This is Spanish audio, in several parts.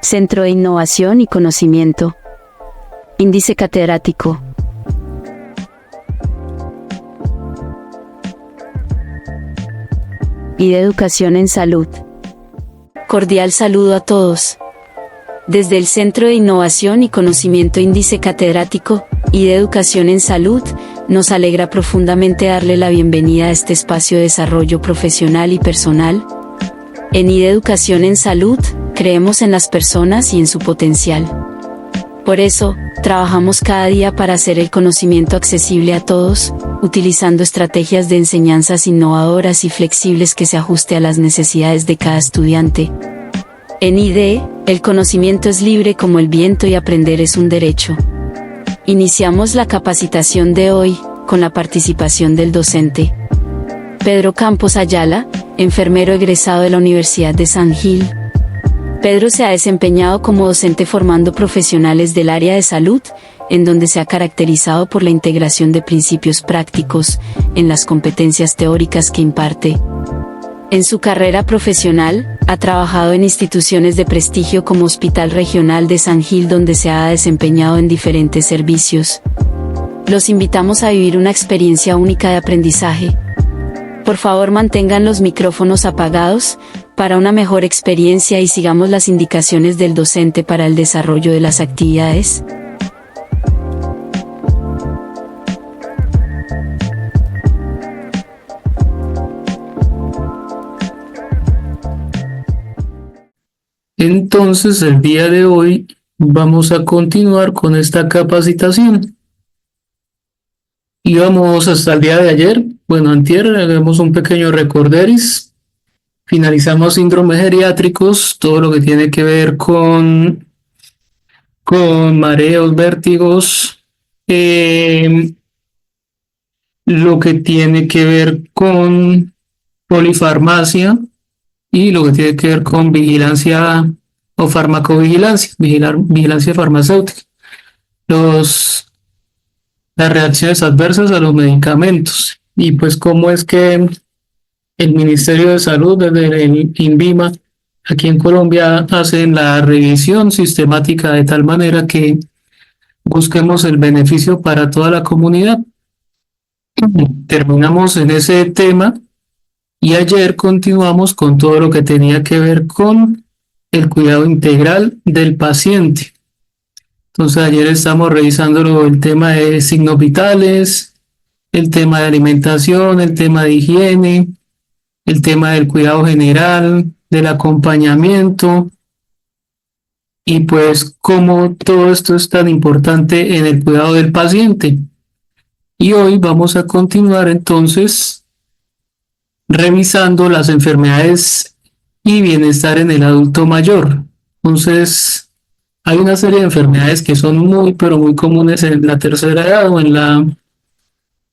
Centro de Innovación y Conocimiento. Índice catedrático. Y de Educación en Salud. Cordial saludo a todos. Desde el Centro de Innovación y Conocimiento Índice Catedrático y de Educación en Salud, nos alegra profundamente darle la bienvenida a este espacio de desarrollo profesional y personal. En IDE Educación en Salud, creemos en las personas y en su potencial. Por eso, trabajamos cada día para hacer el conocimiento accesible a todos, utilizando estrategias de enseñanzas innovadoras y flexibles que se ajuste a las necesidades de cada estudiante. En IDE, el conocimiento es libre como el viento y aprender es un derecho. Iniciamos la capacitación de hoy, con la participación del docente Pedro Campos Ayala, enfermero egresado de la Universidad de San Gil. Pedro se ha desempeñado como docente formando profesionales del área de salud, en donde se ha caracterizado por la integración de principios prácticos en las competencias teóricas que imparte. En su carrera profesional, ha trabajado en instituciones de prestigio como Hospital Regional de San Gil, donde se ha desempeñado en diferentes servicios. Los invitamos a vivir una experiencia única de aprendizaje. Por favor, mantengan los micrófonos apagados para una mejor experiencia y sigamos las indicaciones del docente para el desarrollo de las actividades. Entonces, el día de hoy vamos a continuar con esta capacitación. Íbamos hasta el día de ayer, antier, hagamos un pequeño recorderis. Finalizamos síndromes geriátricos, todo lo que tiene que ver con mareos, vértigos, lo que tiene que ver con polifarmacia y lo que tiene que ver con vigilancia o farmacovigilancia, vigilancia farmacéutica. Las reacciones adversas a los medicamentos y pues cómo es que el Ministerio de Salud desde el INVIMA aquí en Colombia hacen la revisión sistemática de tal manera que busquemos el beneficio para toda la comunidad. Terminamos en ese tema y ayer continuamos con todo lo que tenía que ver con el cuidado integral del paciente. Entonces ayer estamos revisando el tema de signos vitales, el tema de alimentación, el tema de higiene, el tema del cuidado general, del acompañamiento y pues cómo todo esto es tan importante en el cuidado del paciente. Y hoy vamos a continuar entonces revisando las enfermedades y bienestar en el adulto mayor. Entonces, hay una serie de enfermedades que son muy, pero muy comunes en la tercera edad o en la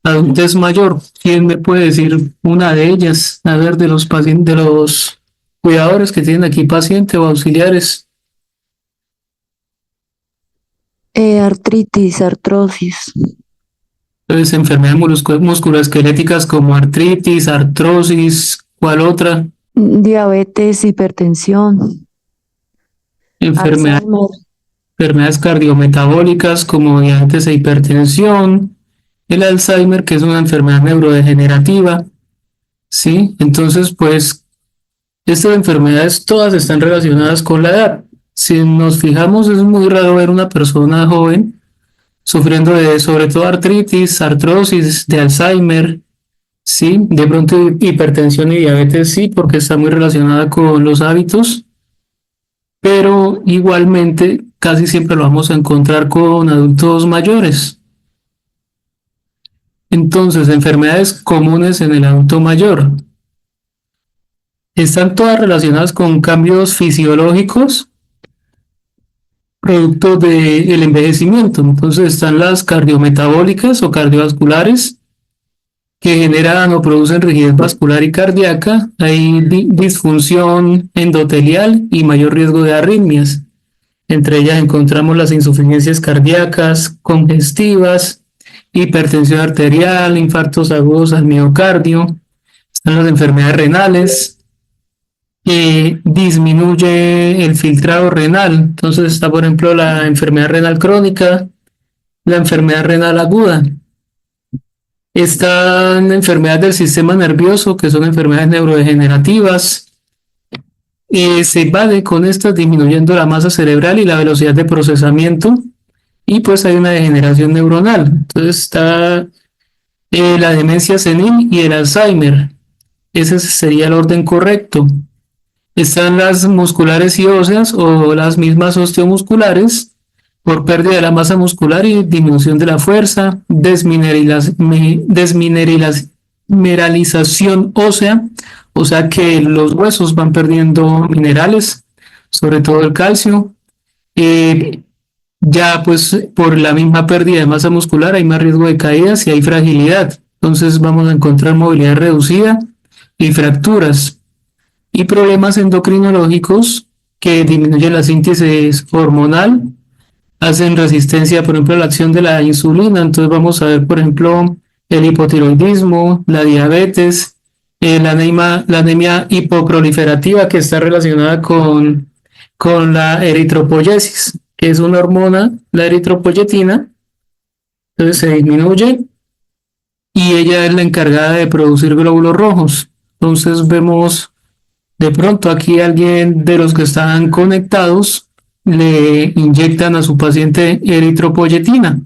adultez mayor. ¿Quién me puede decir una de ellas? A ver, de los pacientes, de los cuidadores que tienen aquí pacientes o auxiliares. Artritis, artrosis. Entonces, enfermedades musculoesqueléticas como artritis, artrosis, ¿cuál otra? Diabetes, hipertensión. Alzheimer. Enfermedades cardiometabólicas como diabetes e hipertensión, el Alzheimer, que es una enfermedad neurodegenerativa, ¿sí? Entonces, pues, estas enfermedades todas están relacionadas con la edad. Si nos fijamos, es muy raro ver una persona joven sufriendo de, sobre todo, artritis, artrosis, de Alzheimer, ¿sí? De pronto hipertensión y diabetes, sí, porque está muy relacionada con los hábitos, pero igualmente casi siempre lo vamos a encontrar con adultos mayores. Entonces, enfermedades comunes en el adulto mayor están todas relacionadas con cambios fisiológicos producto del envejecimiento. Entonces están las cardiometabólicas o cardiovasculares que generan o producen rigidez vascular y cardíaca, hay disfunción endotelial y mayor riesgo de arritmias. Entre ellas encontramos las insuficiencias cardíacas, congestivas, hipertensión arterial, infartos agudos al miocardio, están las enfermedades renales, disminuye el filtrado renal. Entonces está, por ejemplo, la enfermedad renal crónica, la enfermedad renal aguda. Están enfermedades del sistema nervioso, que son enfermedades neurodegenerativas. Se vale con estas disminuyendo la masa cerebral y la velocidad de procesamiento, y pues hay una degeneración neuronal. Entonces está la demencia senil y el Alzheimer. Ese sería el orden correcto. Están las musculares y óseas o las mismas osteomusculares por pérdida de la masa muscular y disminución de la fuerza, desmineralización ósea, o sea que los huesos van perdiendo minerales, sobre todo el calcio. Eh, ya pues por la misma pérdida de masa muscular hay más riesgo de caídas y hay fragilidad. Entonces vamos a encontrar movilidad reducida y fracturas y problemas endocrinológicos que disminuyen la síntesis hormonal, hacen resistencia, por ejemplo, a la acción de la insulina. Entonces vamos a ver, por ejemplo, el hipotiroidismo, la diabetes, la anemia hipoproliferativa que está relacionada con la eritropoyesis, que es una hormona, la eritropoyetina. Entonces se disminuye y ella es la encargada de producir glóbulos rojos. Entonces vemos de pronto aquí alguien de los que están conectados le inyectan a su paciente eritropoyetina.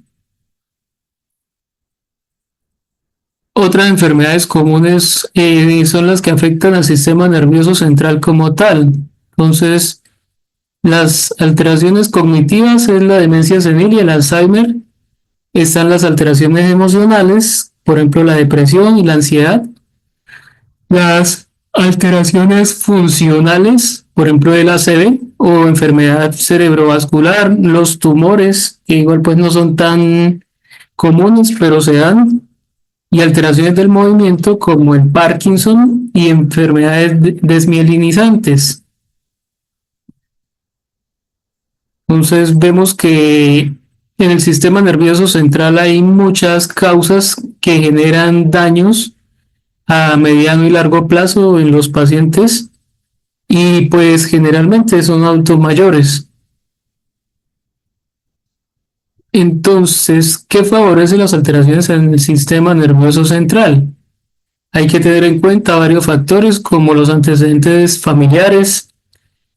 Otras enfermedades comunes son las que afectan al sistema nervioso central como tal. Entonces, las alteraciones cognitivas es la demencia senil y el Alzheimer. Están las alteraciones emocionales, por ejemplo, la depresión y la ansiedad. Las alteraciones funcionales, por ejemplo, el ACV o enfermedad cerebrovascular, los tumores, que igual pues no son tan comunes, pero se dan, y alteraciones del movimiento como el Parkinson y enfermedades desmielinizantes. Entonces vemos que en el sistema nervioso central hay muchas causas que generan daños a mediano y largo plazo en los pacientes y pues generalmente son adultos mayores. Entonces, ¿qué favorece las alteraciones en el sistema nervioso central? Hay que tener en cuenta varios factores como los antecedentes familiares,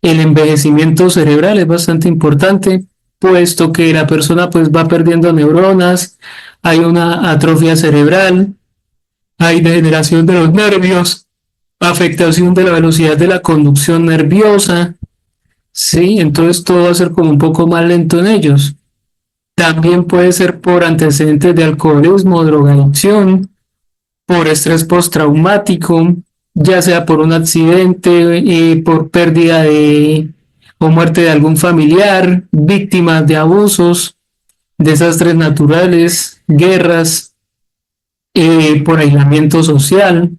el envejecimiento cerebral es bastante importante, puesto que la persona pues va perdiendo neuronas, hay una atrofia cerebral, hay degeneración de los nervios, afectación de la velocidad de la conducción nerviosa, sí, entonces todo va a ser como un poco más lento en ellos. También puede ser por antecedentes de alcoholismo, drogadicción, por estrés postraumático, ya sea por un accidente, por pérdida de o muerte de algún familiar, víctimas de abusos, desastres naturales, guerras, por aislamiento social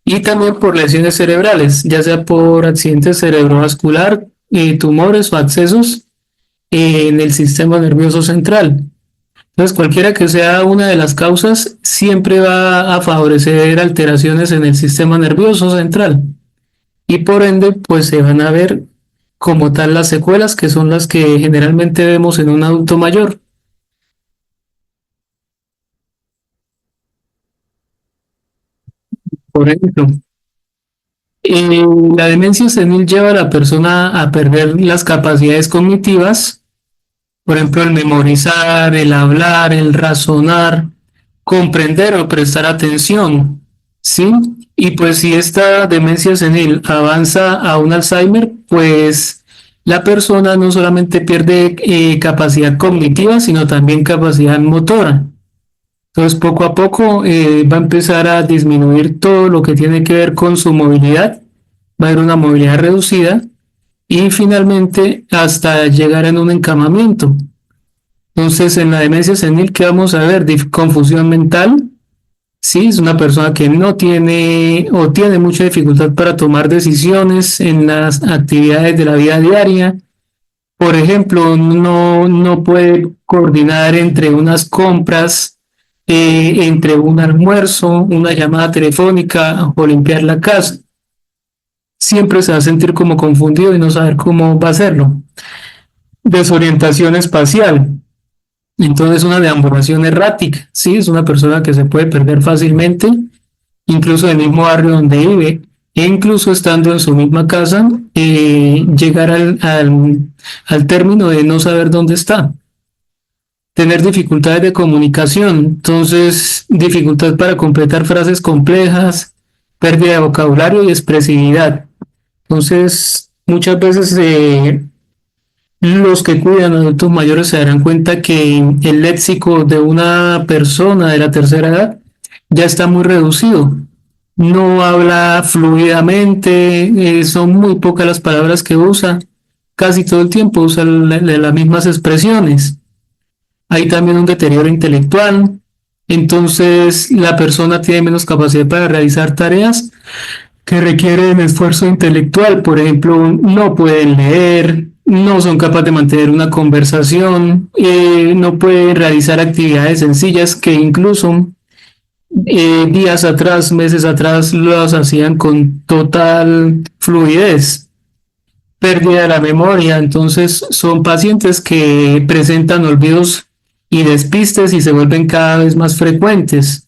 y también por lesiones cerebrales, ya sea por accidente cerebrovascular, tumores o accesos en el sistema nervioso central. Entonces, cualquiera que sea una de las causas, siempre va a favorecer alteraciones en el sistema nervioso central y por ende, pues se van a ver como tal las secuelas que son las que generalmente vemos en un adulto mayor. Por ejemplo, la demencia senil lleva a la persona a perder las capacidades cognitivas, por ejemplo, el memorizar, el hablar, el razonar, comprender o prestar atención, ¿sí? Y pues si esta demencia senil avanza a un Alzheimer, pues la persona no solamente pierde capacidad cognitiva, sino también capacidad motora. Entonces, poco a poco va a empezar a disminuir todo lo que tiene que ver con su movilidad, va a haber una movilidad reducida y finalmente hasta llegar en un encamamiento. Entonces, en la demencia senil, ¿qué vamos a ver? Confusión mental. Sí, es una persona que no tiene o tiene mucha dificultad para tomar decisiones en las actividades de la vida diaria. Por ejemplo, no puede coordinar entre unas compras, entre un almuerzo, una llamada telefónica o limpiar la casa. siempre se va a sentir como confundido y no saber cómo va a hacerlo. Desorientación espacial. Entonces, una deambulación errática, ¿sí? Es una persona que se puede perder fácilmente, incluso en el mismo barrio donde vive, e incluso estando en su misma casa, llegar al término de no saber dónde está. Tener dificultades de comunicación, entonces dificultad para completar frases complejas, pérdida de vocabulario y expresividad. Entonces, muchas veces los que cuidan a adultos mayores se darán cuenta que el léxico de una persona de la tercera edad ya está muy reducido. No habla fluidamente, son muy pocas las palabras que usa, casi todo el tiempo usa las mismas expresiones. Hay también un deterioro intelectual, entonces la persona tiene menos capacidad para realizar tareas que requieren esfuerzo intelectual. Por ejemplo, no pueden leer, no son capaces de mantener una conversación, no pueden realizar actividades sencillas que incluso días atrás, meses atrás, las hacían con total fluidez. Pérdida de la memoria, entonces son pacientes que presentan olvidos y despistes y se vuelven cada vez más frecuentes.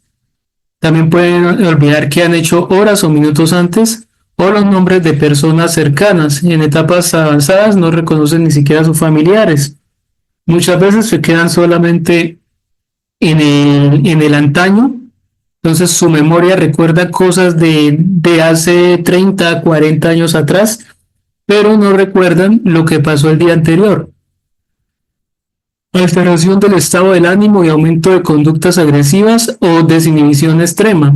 También pueden olvidar que han hecho horas o minutos antes o los nombres de personas cercanas. En etapas avanzadas no reconocen ni siquiera a sus familiares. Muchas veces se quedan solamente en el antaño. Entonces su memoria recuerda cosas de hace 30, 40 años atrás, pero no recuerdan lo que pasó el día anterior. Alteración del estado del ánimo y aumento de conductas agresivas o desinhibición extrema.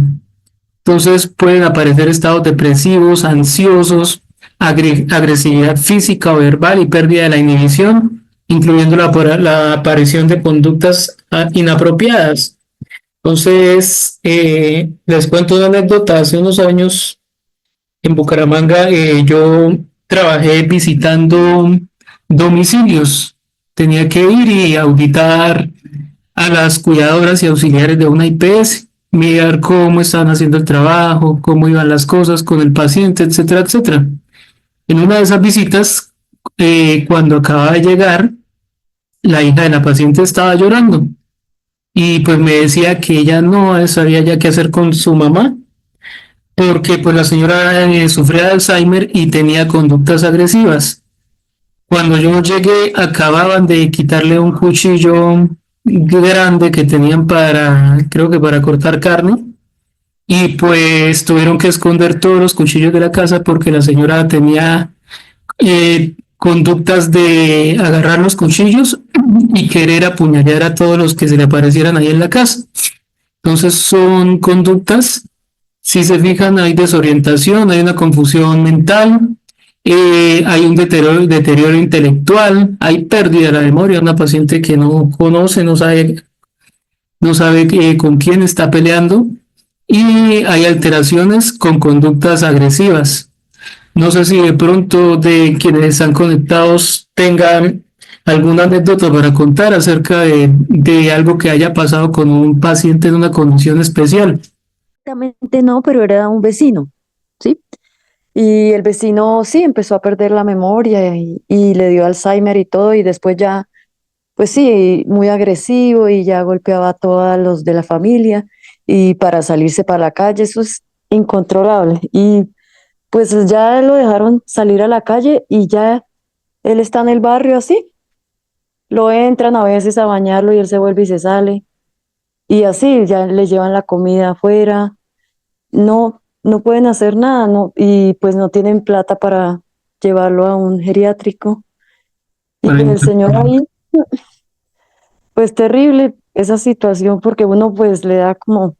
Entonces pueden aparecer estados depresivos, ansiosos, agresividad física o verbal y pérdida de la inhibición, incluyendo la aparición de conductas inapropiadas. Entonces, les cuento una anécdota. Hace unos años en Bucaramanga yo trabajé visitando domicilios. Tenía que ir y auditar a las cuidadoras y auxiliares de una IPS, mirar cómo estaban haciendo el trabajo, cómo iban las cosas con el paciente, etcétera, etcétera. En una de esas visitas, cuando acababa de llegar, la hija de la paciente estaba llorando y pues me decía que ella no sabía ya qué hacer con su mamá, porque pues la señora sufría de Alzheimer y tenía conductas agresivas. Cuando yo llegué, acababan de quitarle un cuchillo grande que tenían creo que para cortar carne, y pues tuvieron que esconder todos los cuchillos de la casa porque la señora tenía conductas de agarrar los cuchillos y querer apuñalar a todos los que se le aparecieran ahí en la casa. Entonces son conductas, si se fijan, hay desorientación, hay una confusión mental, hay un deterioro intelectual, hay pérdida de la memoria, una paciente que no conoce, no sabe con quién está peleando, y hay alteraciones con conductas agresivas. No sé si de pronto de quienes están conectados tengan alguna anécdota para contar acerca de algo que haya pasado con un paciente en una condición especial. Exactamente no, pero era un vecino, ¿sí? Y el vecino sí empezó a perder la memoria y le dio Alzheimer y todo, y después ya, pues sí, muy agresivo y ya golpeaba a todos los de la familia y para salirse para la calle, eso es incontrolable. Y pues ya lo dejaron salir a la calle y ya él está en el barrio así, lo entran a veces a bañarlo y él se vuelve y se sale. Y así ya le llevan la comida afuera, no pueden hacer nada, no, y pues no tienen plata para llevarlo a un geriátrico. Y pues el señor ahí, pues terrible esa situación, porque uno pues le da como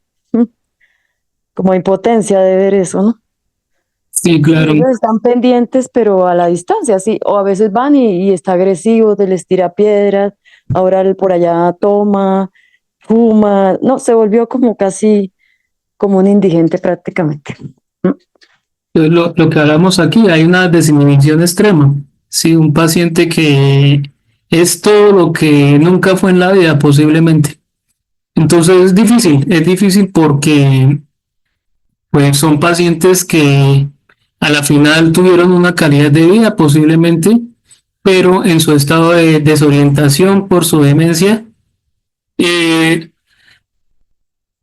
impotencia de ver eso, ¿no? Sí, Y claro. ellos están pendientes, pero a la distancia, sí, o a veces van y está agresivo, les tira piedras, ahora él por allá toma, fuma, no, se volvió como casi como un indigente prácticamente. ¿Mm? Lo que hablamos aquí, hay una desinhibición extrema. Sí, un paciente que es todo lo que nunca fue en la vida, posiblemente. Entonces es difícil porque pues son pacientes que a la final tuvieron una calidad de vida posiblemente, pero en su estado de desorientación por su demencia, eh,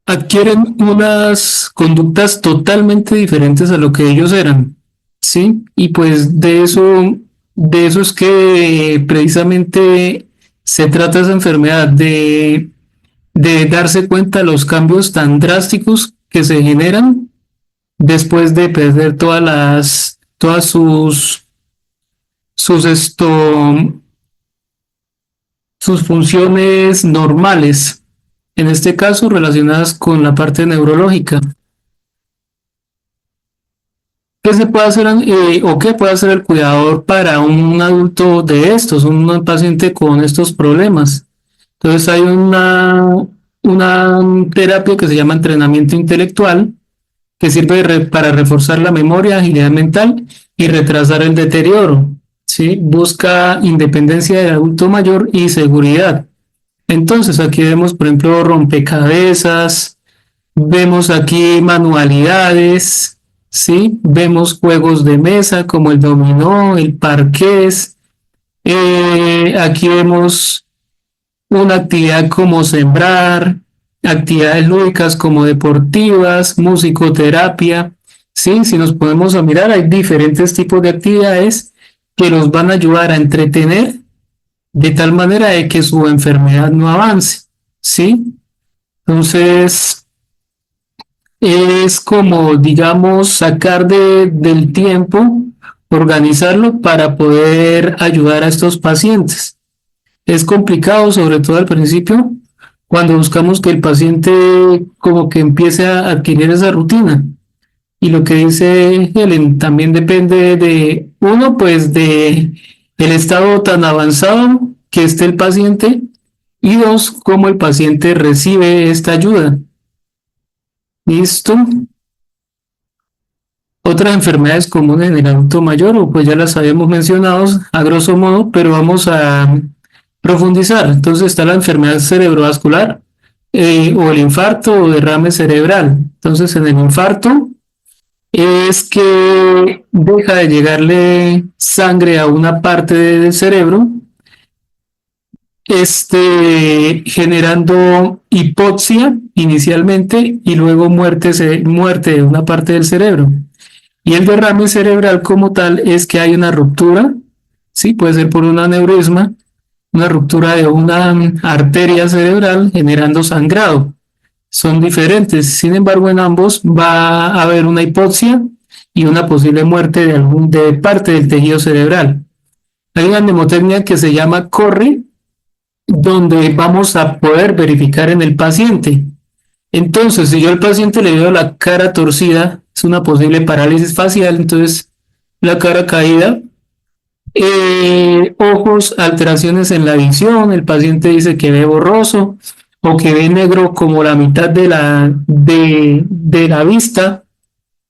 adquieren unas conductas totalmente diferentes a lo que ellos eran, ¿sí? Y pues de eso es que precisamente se trata esa enfermedad, de darse cuenta de los cambios tan drásticos que se generan después de perder todas sus sus funciones normales, en este caso relacionadas con la parte neurológica. ¿Qué se puede hacer o qué puede hacer el cuidador para un adulto de estos, un paciente con estos problemas? Entonces hay una terapia que se llama entrenamiento intelectual, que sirve para reforzar la memoria, agilidad mental y retrasar el deterioro. ¿Sí? Busca independencia del adulto mayor y seguridad. Entonces aquí vemos, por ejemplo, rompecabezas, vemos aquí manualidades, ¿sí? Vemos juegos de mesa como el dominó, el parqués. Aquí vemos una actividad como sembrar, actividades lúdicas como deportivas, musicoterapia. ¿Sí? Si nos podemos a mirar, hay diferentes tipos de actividades que los van a ayudar a entretener de tal manera de que su enfermedad no avance. ¿Sí? Entonces, es como, digamos, sacar del tiempo, organizarlo para poder ayudar a estos pacientes. Es complicado, sobre todo al principio, cuando buscamos que el paciente como que empiece a adquirir esa rutina. Y lo que dice Helen también depende de uno, pues de el estado tan avanzado que esté el paciente y dos, cómo el paciente recibe esta ayuda. ¿Listo? Otras enfermedades comunes en el adulto mayor, o pues ya las habíamos mencionado a grosso modo, pero vamos a profundizar. Entonces está la enfermedad cerebrovascular o el infarto o derrame cerebral. Entonces en el infarto es que deja de llegarle sangre a una parte del cerebro, generando hipoxia inicialmente y luego muerte de una parte del cerebro. Y el derrame cerebral como tal es que hay una ruptura, ¿sí? Puede ser por un aneurisma, una ruptura de una arteria cerebral generando sangrado. Son diferentes, sin embargo en ambos va a haber una hipoxia y una posible muerte de parte del tejido cerebral. Hay una mnemotecnia que se llama CORRE, donde vamos a poder verificar en el paciente. Entonces, si yo al paciente le veo la cara torcida, es una posible parálisis facial, entonces la cara caída, ojos, alteraciones en la visión, el paciente dice que ve borroso o que ve negro como la mitad de la vista,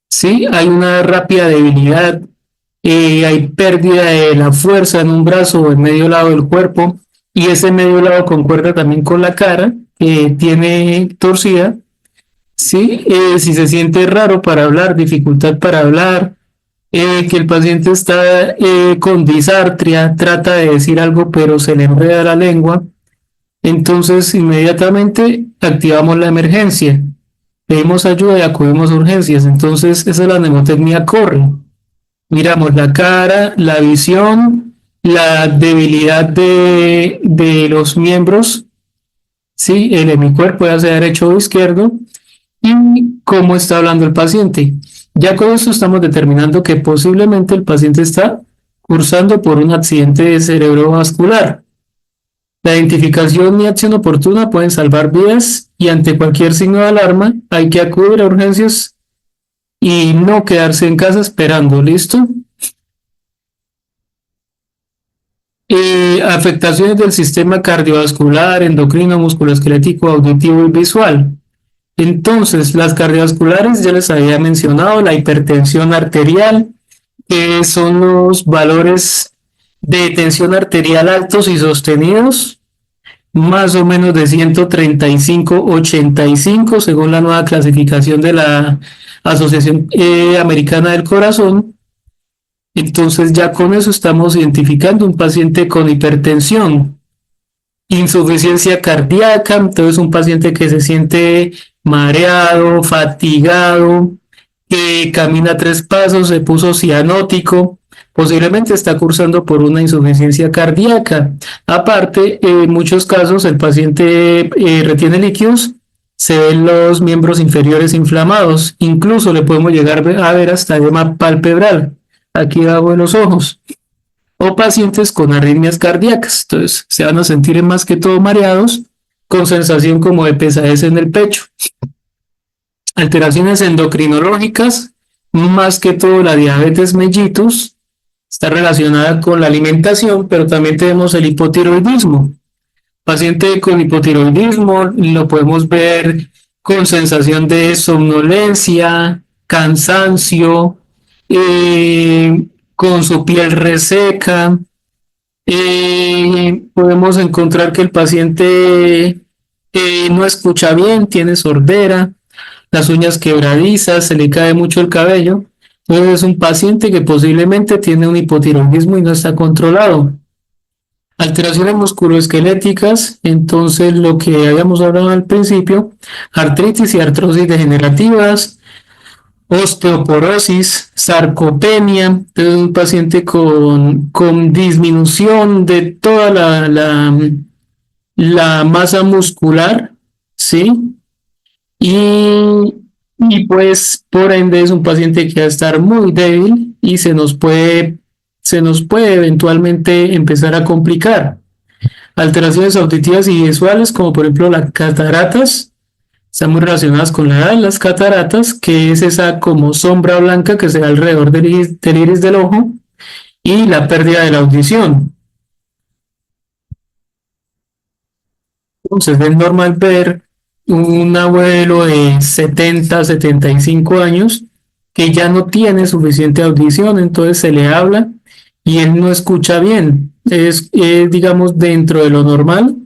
¿sí? Hay una rápida debilidad, hay pérdida de la fuerza en un brazo o en medio lado del cuerpo, y ese medio lado concuerda también con la cara que tiene torcida, ¿sí? Si se siente raro para hablar, dificultad para hablar, que el paciente está con disartria, trata de decir algo pero se le enreda la lengua, entonces inmediatamente activamos la emergencia, pedimos ayuda y acudimos a urgencias. Entonces esa es la mnemotecnia CORRE. Miramos la cara, la visión, la debilidad de los miembros, ¿sí? El hemicuerpo, ya sea derecho o izquierdo, y cómo está hablando el paciente. Ya con esto estamos determinando que posiblemente el paciente está cursando por un accidente cerebrovascular. La identificación y acción oportuna pueden salvar vidas y ante cualquier signo de alarma hay que acudir a urgencias y no quedarse en casa esperando. ¿Listo? Afectaciones del sistema cardiovascular, endocrino, musculoesquelético, auditivo y visual. Entonces, las cardiovasculares ya les había mencionado, la hipertensión arterial, que son los valores de tensión arterial altos y sostenidos, más o menos de 135-85, según la nueva clasificación de la Asociación Americana del Corazón. Entonces ya con eso estamos identificando un paciente con hipertensión, insuficiencia cardíaca, entonces un paciente que se siente mareado, fatigado, que camina 3 pasos, se puso cianótico, posiblemente está cursando por una insuficiencia cardíaca. Aparte, en muchos casos el paciente retiene líquidos, se ven los miembros inferiores inflamados, incluso le podemos llegar a ver hasta edema palpebral, aquí debajo de los ojos, o pacientes con arritmias cardíacas. Entonces se van a sentir más que todo mareados, con sensación como de pesadez en el pecho. Alteraciones endocrinológicas, más que todo la diabetes mellitus, está relacionada con la alimentación, pero también tenemos el hipotiroidismo. Paciente con hipotiroidismo lo podemos ver con sensación de somnolencia, cansancio, con su piel reseca. Podemos encontrar que el paciente no escucha bien, tiene sordera, las uñas quebradizas, se le cae mucho el cabello. Entonces es un paciente que posiblemente tiene un hipotiroidismo y no está controlado. Alteraciones musculoesqueléticas, entonces lo que habíamos hablado al principio, artritis y artrosis degenerativas, osteoporosis, sarcopenia, entonces un paciente con disminución de toda la masa muscular, ¿sí? Y pues por ende es un paciente que va a estar muy débil y se nos puede eventualmente empezar a complicar. Alteraciones auditivas y visuales, como por ejemplo las cataratas, están muy relacionadas con la edad. Las cataratas, que es esa como sombra blanca que se da alrededor del iris del ojo, y la pérdida de la audición. Entonces es normal ver un abuelo de 70, 75 años que ya no tiene suficiente audición, entonces se le habla y él no escucha bien. Digamos, dentro de lo normal,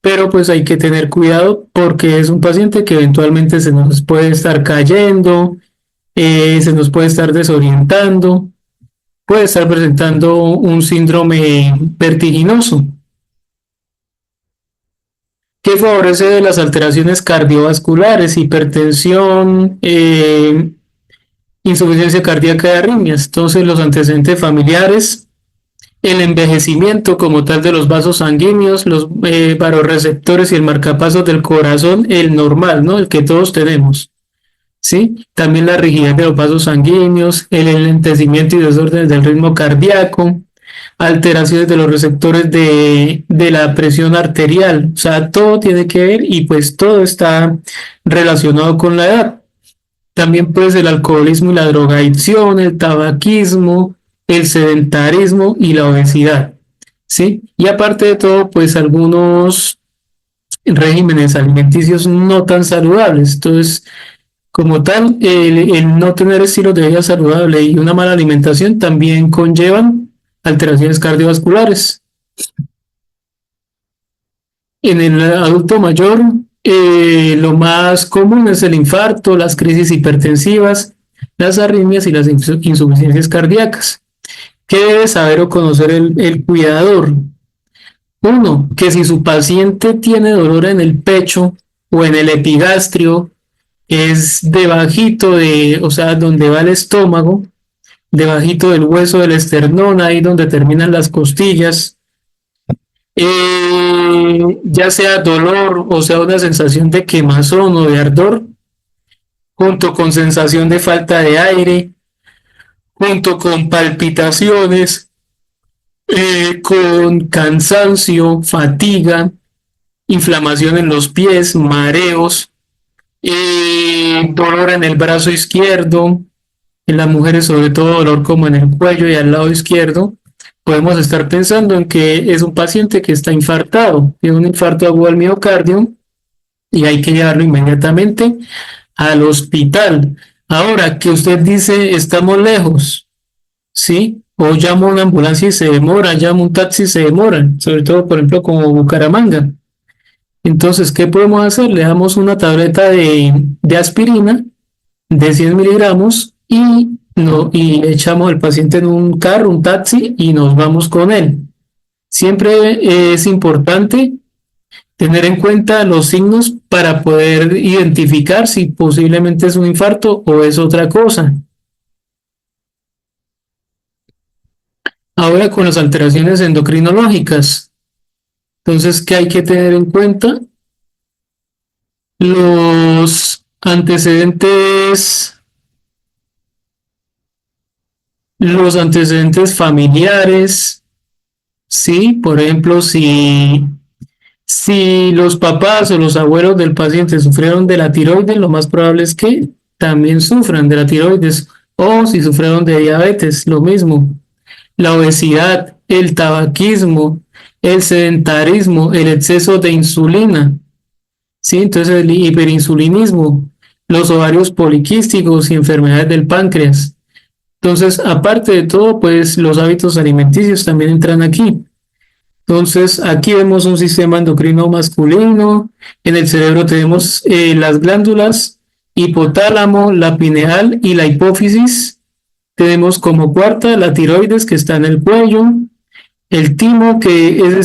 pero pues hay que tener cuidado porque es un paciente que eventualmente se nos puede estar cayendo, se nos puede estar desorientando, puede estar presentando un síndrome vertiginoso que favorece de las alteraciones cardiovasculares, hipertensión, insuficiencia cardíaca y arritmias. Entonces los antecedentes familiares, el envejecimiento como tal de los vasos sanguíneos, los vasoreceptores y el marcapasos del corazón, el normal, ¿no? El que todos tenemos, ¿sí? También la rigidez de los vasos sanguíneos, el enlentecimiento y desórdenes del ritmo cardíaco, alteraciones de los receptores de la presión arterial, o sea, todo tiene que ver y pues todo está relacionado con la edad. También pues el alcoholismo y la drogadicción, el tabaquismo, el sedentarismo y la obesidad, ¿sí? Y aparte de todo, pues algunos regímenes alimenticios no tan saludables. Entonces, como tal, el no tener estilo de vida saludable y una mala alimentación también conllevan alteraciones cardiovasculares. En el adulto mayor, lo más común es el infarto, las crisis hipertensivas, las arritmias y las insuficiencias cardíacas. ¿Qué debe saber o conocer el cuidador? Uno, que si su paciente tiene dolor en el pecho o en el epigastrio, es debajito o sea, donde va el estómago, debajito del hueso del esternón, ahí donde terminan las costillas, ya sea dolor o sea una sensación de quemazón o de ardor, junto con sensación de falta de aire, junto con palpitaciones, con cansancio, fatiga, inflamación en los pies, mareos, dolor en el brazo izquierdo, en las mujeres sobre todo dolor como en el cuello y al lado izquierdo. Podemos estar pensando en que es un paciente que está infartado, tiene un infarto agudo al miocardio y hay que llevarlo inmediatamente al hospital. Ahora que usted dice estamos lejos, ¿sí? O llamo a una ambulancia y se demora, llamo un taxi y se demora, sobre todo por ejemplo como Bucaramanga. Entonces, ¿qué podemos hacer? Le damos una tableta de aspirina de 100 miligramos y echamos al paciente en un carro, un taxi y nos vamos con él. Siempre es importante tener en cuenta los signos para poder identificar si posiblemente es un infarto o es otra cosa. Ahora con las alteraciones endocrinológicas. Entonces, ¿qué hay que tener en cuenta? Los antecedentes, los antecedentes familiares, ¿sí? Por ejemplo, si los papás o los abuelos del paciente sufrieron de la tiroides, lo más probable es que también sufran de la tiroides, o si sufrieron de diabetes, lo mismo. La obesidad, el tabaquismo, el sedentarismo, el exceso de insulina, ¿sí? Entonces el hiperinsulinismo, los ovarios poliquísticos y enfermedades del páncreas. Entonces, aparte de todo, pues los hábitos alimenticios también entran aquí. Entonces, aquí vemos un sistema endocrino masculino. En el cerebro tenemos las glándulas hipotálamo, la pineal y la hipófisis. Tenemos como cuarta la tiroides que está en el cuello, el timo que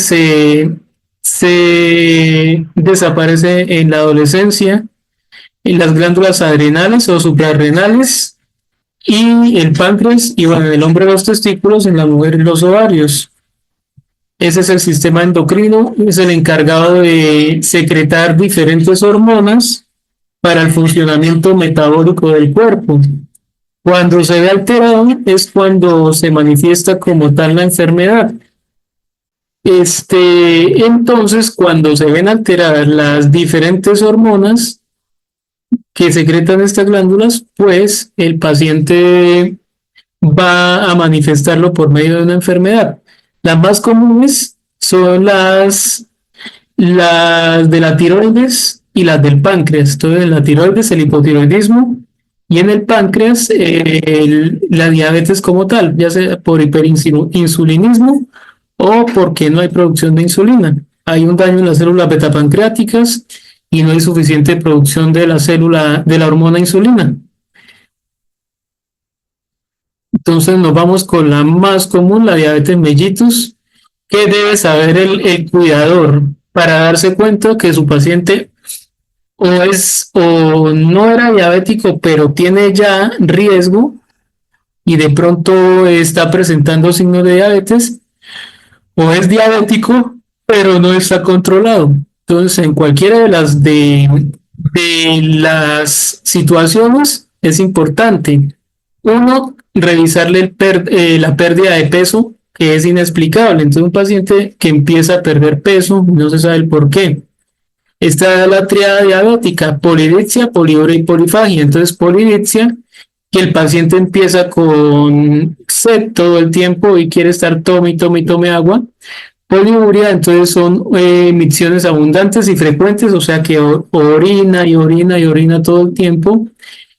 se desaparece en la adolescencia, en las glándulas adrenales o suprarrenales y el páncreas y bueno, en el hombre los testículos, en la mujer los ovarios. Ese es el sistema endocrino, es el encargado de secretar diferentes hormonas para el funcionamiento metabólico del cuerpo. Cuando se ve alterado es cuando se manifiesta como tal la enfermedad. Entonces, cuando se ven alteradas las diferentes hormonas que secretan estas glándulas, pues el paciente va a manifestarlo por medio de una enfermedad. Las más comunes son las de la tiroides y las del páncreas. Entonces, en la tiroides el hipotiroidismo y en el páncreas la diabetes como tal, ya sea por hiperinsulinismo o porque no hay producción de insulina. Hay un daño en las células betapancreáticas y no hay suficiente producción de la célula de la hormona insulina. Entonces nos vamos con la más común, la diabetes mellitus. ¿Qué debe saber el cuidador para darse cuenta que su paciente o no era diabético, pero tiene ya riesgo y de pronto está presentando signos de diabetes, o es diabético, pero no está controlado? Entonces, en cualquiera de las situaciones es importante, uno, revisarle la pérdida de peso, que es inexplicable. Entonces, un paciente que empieza a perder peso, no se sabe el por qué. Esta es la triada diabética: polidipsia, poliuria y polifagia. Entonces, polidipsia, que el paciente empieza con sed todo el tiempo y quiere estar tome agua. Poliuria, entonces son emisiones abundantes y frecuentes, o sea que orina y orina y orina todo el tiempo.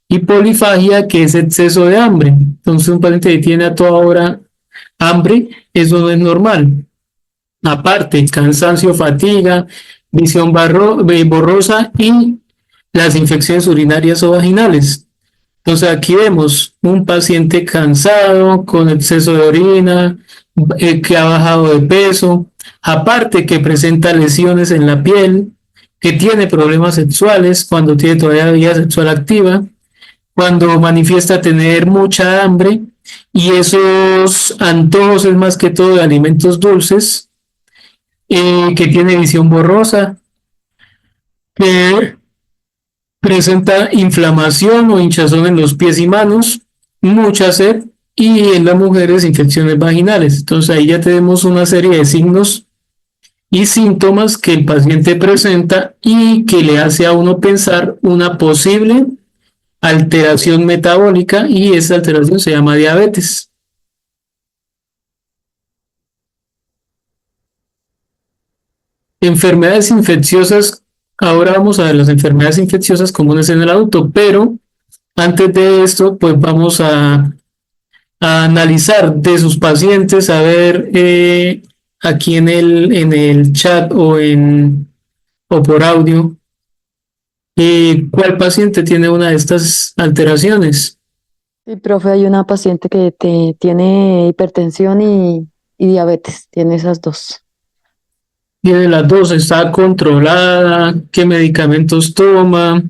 Y polifagia, que es exceso de hambre. Entonces un paciente que tiene a toda hora hambre, eso no es normal. Aparte, cansancio, fatiga, visión borrosa y las infecciones urinarias o vaginales. Entonces aquí vemos un paciente cansado, con exceso de orina, que ha bajado de peso, aparte que presenta lesiones en la piel, que tiene problemas sexuales cuando tiene todavía vida sexual activa, cuando manifiesta tener mucha hambre y esos antojos es más que todo de alimentos dulces, que tiene visión borrosa, que presenta inflamación o hinchazón en los pies y manos, mucha sed y en las mujeres infecciones vaginales. Entonces ahí ya tenemos una serie de signos y síntomas que el paciente presenta y que le hace a uno pensar una posible alteración metabólica, y esa alteración se llama diabetes. Enfermedades infecciosas. Ahora vamos a ver las enfermedades infecciosas comunes en el adulto, pero antes de esto, pues vamos a analizar de sus pacientes, a ver aquí en el chat o por audio, cuál paciente tiene una de estas alteraciones. Sí, profe, hay una paciente que tiene hipertensión y diabetes, tiene esas dos. Tiene las dos, está controlada, qué medicamentos toma.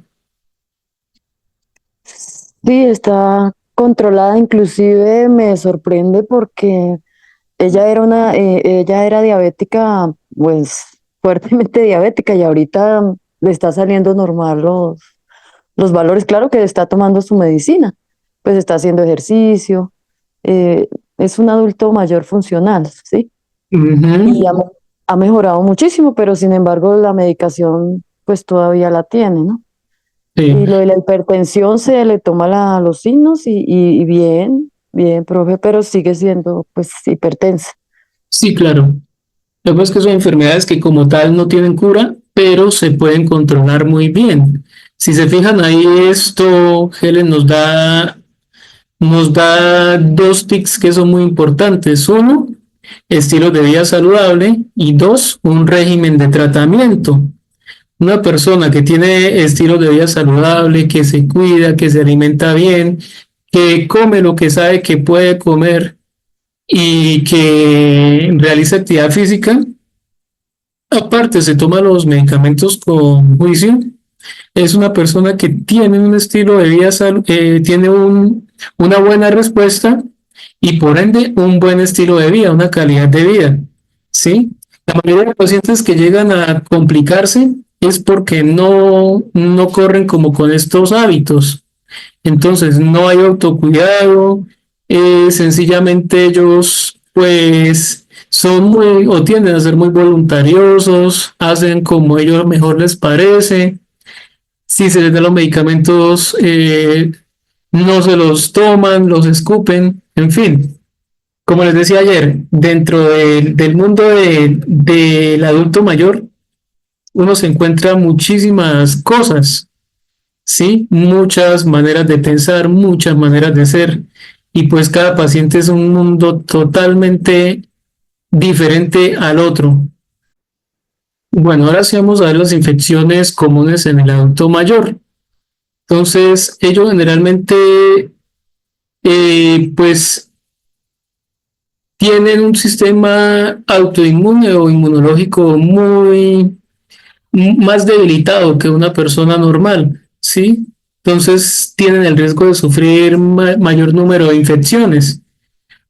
Sí, está controlada, inclusive me sorprende porque ella era diabética, pues fuertemente diabética y ahorita le está saliendo normal los valores. Claro que está tomando su medicina, pues está haciendo ejercicio, eh, es un adulto mayor funcional, ¿sí? Y Ujú, ha mejorado muchísimo, pero sin embargo la medicación pues todavía la tiene, ¿no? sí, Y lo de la hipertensión se le toma los signos y bien, bien, profe, pero sigue siendo pues hipertensa. sí, claro. Lo que pasa es que son enfermedades que como tal no tienen cura, pero se pueden controlar muy bien. Si se fijan ahí, esto, Helen nos da dos tics que son muy importantes. Uno, estilo de vida saludable y dos, un régimen de tratamiento. Una persona que tiene estilo de vida saludable, que se cuida, que se alimenta bien, que come lo que sabe que puede comer y que realiza actividad física, aparte se toma los medicamentos con juicio, es una persona que tiene un estilo de vida, tiene una buena respuesta y por ende un buen estilo de vida, una calidad de vida. ¿Sí? La mayoría de pacientes que llegan a complicarse es porque no corren como con estos hábitos. Entonces no hay autocuidado, sencillamente ellos pues son muy o tienden a ser muy voluntariosos, hacen como ellos mejor les parece. Si se les da los medicamentos, no se los toman, los escupen, en fin. Como les decía ayer, dentro del mundo del adulto mayor, uno se encuentra muchísimas cosas, ¿sí? Muchas maneras de pensar, muchas maneras de ser, y pues cada paciente es un mundo totalmente diferente al otro. Bueno, ahora sí vamos a ver las infecciones comunes en el adulto mayor. Entonces, ellos generalmente, pues, tienen un sistema autoinmune o inmunológico más debilitado que una persona normal, ¿sí? Entonces, tienen el riesgo de sufrir mayor número de infecciones.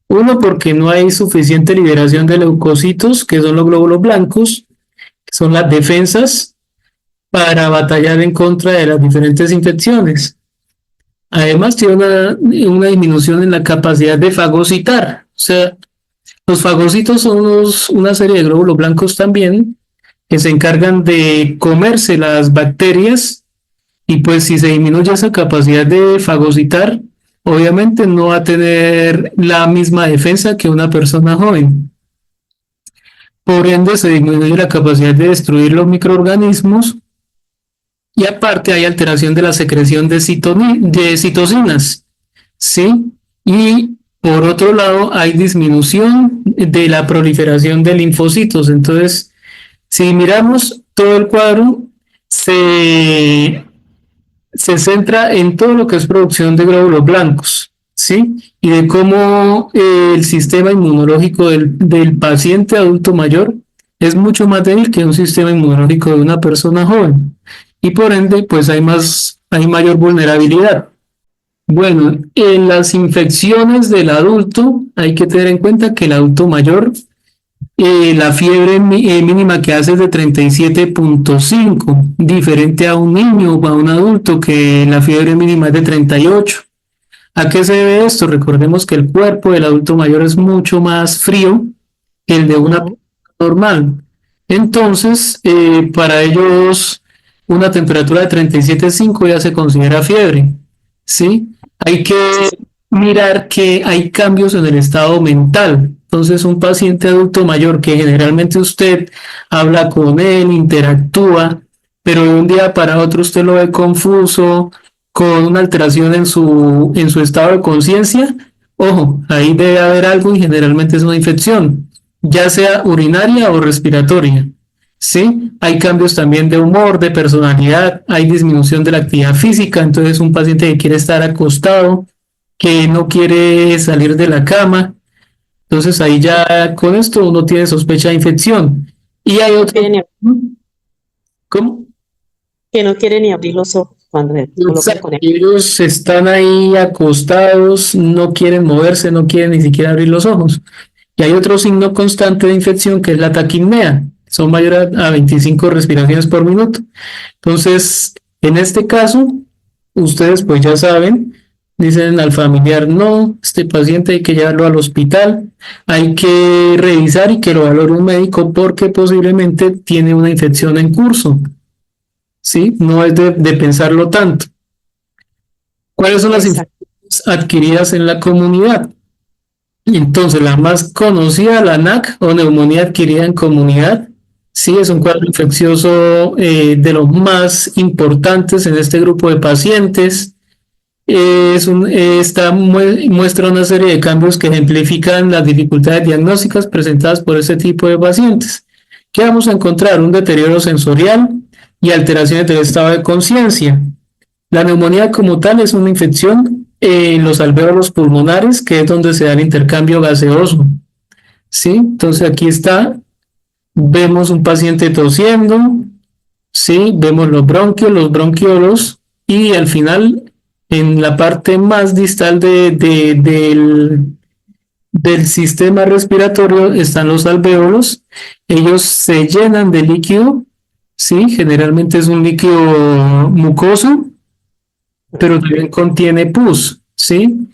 Uno, porque no hay suficiente liberación de leucocitos, que son los glóbulos blancos, que son las defensas para batallar en contra de las diferentes infecciones. Además, tiene una disminución en la capacidad de fagocitar. O sea, los fagocitos son una serie de glóbulos blancos también que se encargan de comerse las bacterias y pues si se disminuye esa capacidad de fagocitar, obviamente no va a tener la misma defensa que una persona joven. Por ende, se disminuye la capacidad de destruir los microorganismos y aparte hay alteración de la secreción de citocinas, ¿sí? Y por otro lado, hay disminución de la proliferación de linfocitos. Entonces, si miramos todo el cuadro, se, se centra en todo lo que es producción de glóbulos blancos, ¿sí? Y de cómo el sistema inmunológico del paciente adulto mayor es mucho más débil que un sistema inmunológico de una persona joven. Y por ende, pues hay mayor vulnerabilidad. Bueno, en las infecciones del adulto hay que tener en cuenta que el adulto mayor, la fiebre mínima que hace es de 37,5, diferente a un niño o a un adulto que la fiebre mínima es de 38. ¿A qué se debe esto? Recordemos que el cuerpo del adulto mayor es mucho más frío que el de una persona Ujú. normal. Entonces, para ellos, una temperatura de 37,5 ya se considera fiebre. ¿Sí? Hay que mirar que hay cambios en el estado mental. Entonces, un paciente adulto mayor que generalmente usted habla con él, interactúa, pero de un día para otro usted lo ve confuso, con una alteración en su estado de conciencia, ojo, ahí debe haber algo y generalmente es una infección, ya sea urinaria o respiratoria. ¿Sí? Hay cambios también de humor, de personalidad, hay disminución de la actividad física, entonces un paciente que quiere estar acostado, que no quiere salir de la cama. Entonces ahí ya con esto uno tiene sospecha de infección. Y hay No otro, quiere ni, ¿cómo? que no quiere ni abrir los ojos cuando le colocan Exacto. con él. Ellos están ahí acostados, no quieren moverse, no quieren ni siquiera abrir los ojos. Y hay otro signo constante de infección que es la taquipnea. Son mayores a 25 respiraciones por minuto. Entonces, en este caso, ustedes pues ya saben, dicen al familiar, no, este paciente hay que llevarlo al hospital, hay que revisar y que lo valore un médico porque posiblemente tiene una infección en curso. ¿Sí? No es de pensarlo tanto. ¿Cuáles son las Exacto. infecciones adquiridas en la comunidad? Entonces, la más conocida, la NAC o neumonía adquirida en comunidad, sí, es un cuadro infeccioso de los más importantes en este grupo de pacientes. Muestra una serie de cambios que ejemplifican las dificultades diagnósticas presentadas por este tipo de pacientes. ¿Qué vamos a encontrar? Un deterioro sensorial y alteraciones del estado de conciencia. La neumonía como tal es una infección en los alvéolos pulmonares, que es donde se da el intercambio gaseoso. ¿Sí? Entonces aquí está, vemos un paciente tosiendo, ¿sí? Vemos los bronquios, los bronquiolos, y al final, en la parte más distal del sistema respiratorio están los alvéolos. Ellos se llenan de líquido, ¿sí? Generalmente es un líquido mucoso, pero también contiene pus, ¿sí?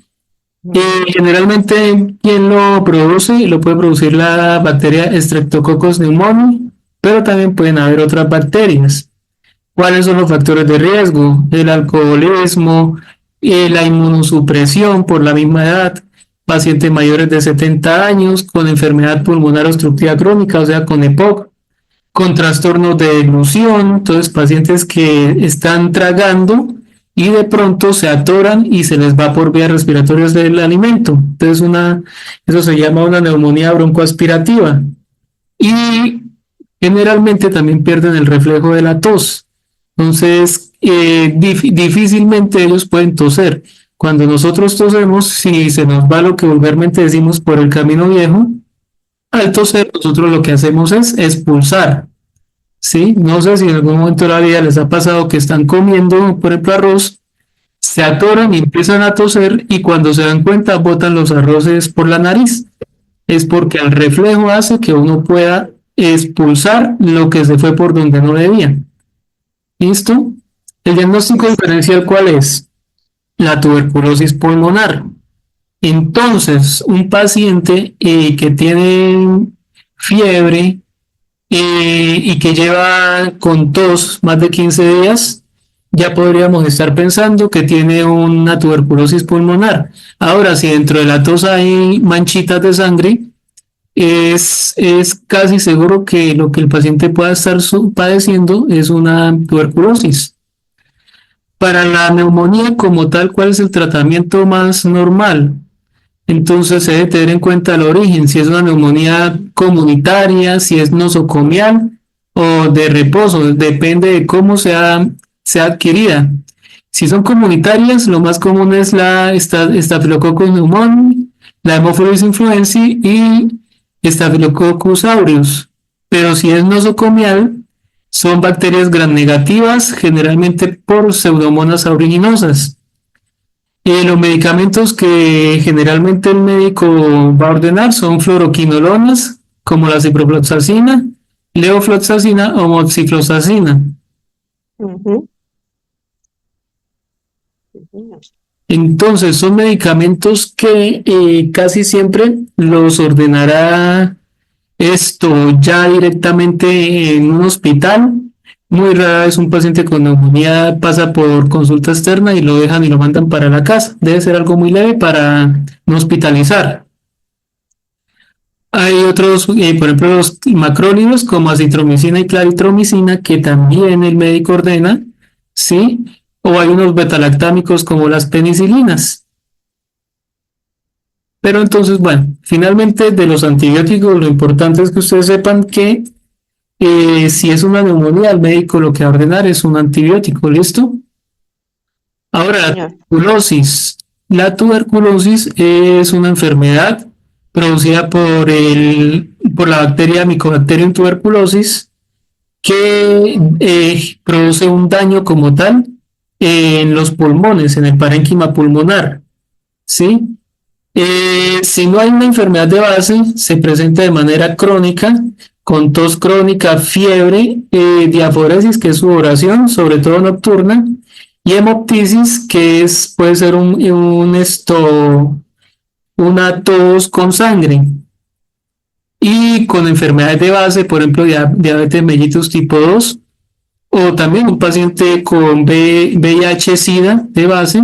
Generalmente, ¿quién lo produce? Lo puede producir la bacteria Streptococcus pneumoniae, pero también pueden haber otras bacterias. ¿Cuáles son los factores de riesgo? El alcoholismo, la inmunosupresión por la misma edad, pacientes mayores de 70 años con enfermedad pulmonar obstructiva crónica, o sea, con EPOC, con trastornos de deglución, entonces pacientes que están tragando y de pronto se atoran y se les va por vías respiratorias del alimento. Entonces eso se llama una neumonía broncoaspirativa. Y generalmente también pierden el reflejo de la tos. Entonces, difícilmente ellos pueden toser. Cuando nosotros tosemos, si se nos va lo que vulgarmente decimos por el camino viejo, al toser nosotros lo que hacemos es expulsar. ¿Sí? No sé si en algún momento de la vida les ha pasado que están comiendo, por ejemplo, arroz, se atoran y empiezan a toser y cuando se dan cuenta botan los arroces por la nariz. Es porque el reflejo hace que uno pueda expulsar lo que se fue por donde no debía. ¿Listo? El diagnóstico diferencial, ¿cuál es? La tuberculosis pulmonar. Entonces, un paciente que tiene fiebre y que lleva con tos más de 15 días, ya podríamos estar pensando que tiene una tuberculosis pulmonar. Ahora, si dentro de la tos hay manchitas de sangre, es casi seguro que lo que el paciente pueda estar padeciendo es una tuberculosis. Para la neumonía como tal, ¿cuál es el tratamiento más normal? Entonces se debe tener en cuenta el origen, si es una neumonía comunitaria, si es nosocomial o de reposo, depende de cómo sea adquirida. Si son comunitarias, lo más común es la Staphylococcus pneumoniae, la Haemophilus influenzae y Staphylococcus aureus. Pero si es nosocomial, son bacterias gram negativas, generalmente por pseudomonas aeruginosa. Los medicamentos que generalmente el médico va a ordenar son fluoroquinolonas, como la ciprofloxacina, levofloxacina o moxifloxacina. Ujú. Entonces, son medicamentos que casi siempre los ordenará esto ya directamente en un hospital. Muy rara vez un paciente con neumonía pasa por consulta externa y lo dejan y lo mandan para la casa. Debe ser algo muy leve para no hospitalizar. Hay otros, por ejemplo, los macrólidos como acitromicina y claritromicina que también el médico ordena, ¿sí? O hay unos betalactámicos como las penicilinas. Pero entonces, bueno, finalmente de los antibióticos lo importante es que ustedes sepan que si es una neumonía, el médico lo que va a ordenar es un antibiótico, ¿listo? Ahora, la Señor. tuberculosis. la tuberculosis es una enfermedad producida por la bacteria Mycobacterium tuberculosis que produce un daño como tal en los pulmones, en el parénquima pulmonar, ¿sí? Si no hay una enfermedad de base, se presenta de manera crónica, con tos crónica, fiebre, diaforesis, que es sudoración, sobre todo nocturna, y hemoptisis, que puede ser una tos con sangre. Y con enfermedades de base, por ejemplo, diabetes mellitus tipo 2, o también un paciente con VIH-Sida de base,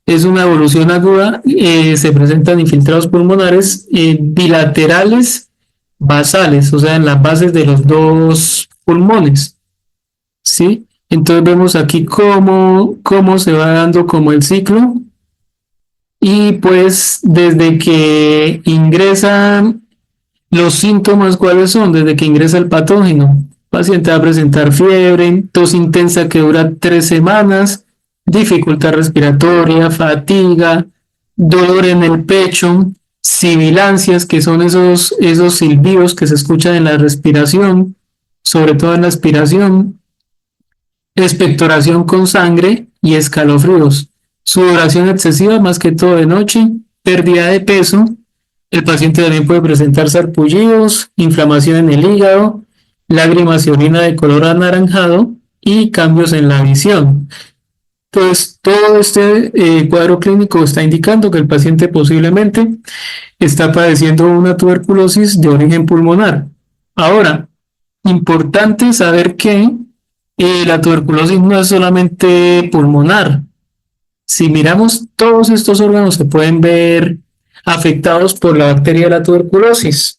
es una evolución aguda, se presentan infiltrados pulmonares bilaterales basales, o sea, en las bases de los dos pulmones, ¿sí? Entonces vemos aquí cómo se va dando como el ciclo, y pues desde que ingresan los síntomas, ¿cuáles son? Desde que ingresa el patógeno, el paciente va a presentar fiebre, tos intensa que dura 3 semanas, dificultad respiratoria, fatiga, dolor en el pecho, sibilancias, que son esos silbidos que se escuchan en la respiración, sobre todo en la aspiración, expectoración con sangre y escalofríos, sudoración excesiva, más que todo de noche, pérdida de peso. El paciente también puede presentar sarpullidos, inflamación en el hígado, lágrimas y orina de color anaranjado y cambios en la visión. Entonces, todo este cuadro clínico está indicando que el paciente posiblemente está padeciendo una tuberculosis de origen pulmonar. Ahora, importante saber que la tuberculosis no es solamente pulmonar. Si miramos, todos estos órganos se pueden ver afectados por la bacteria de la tuberculosis.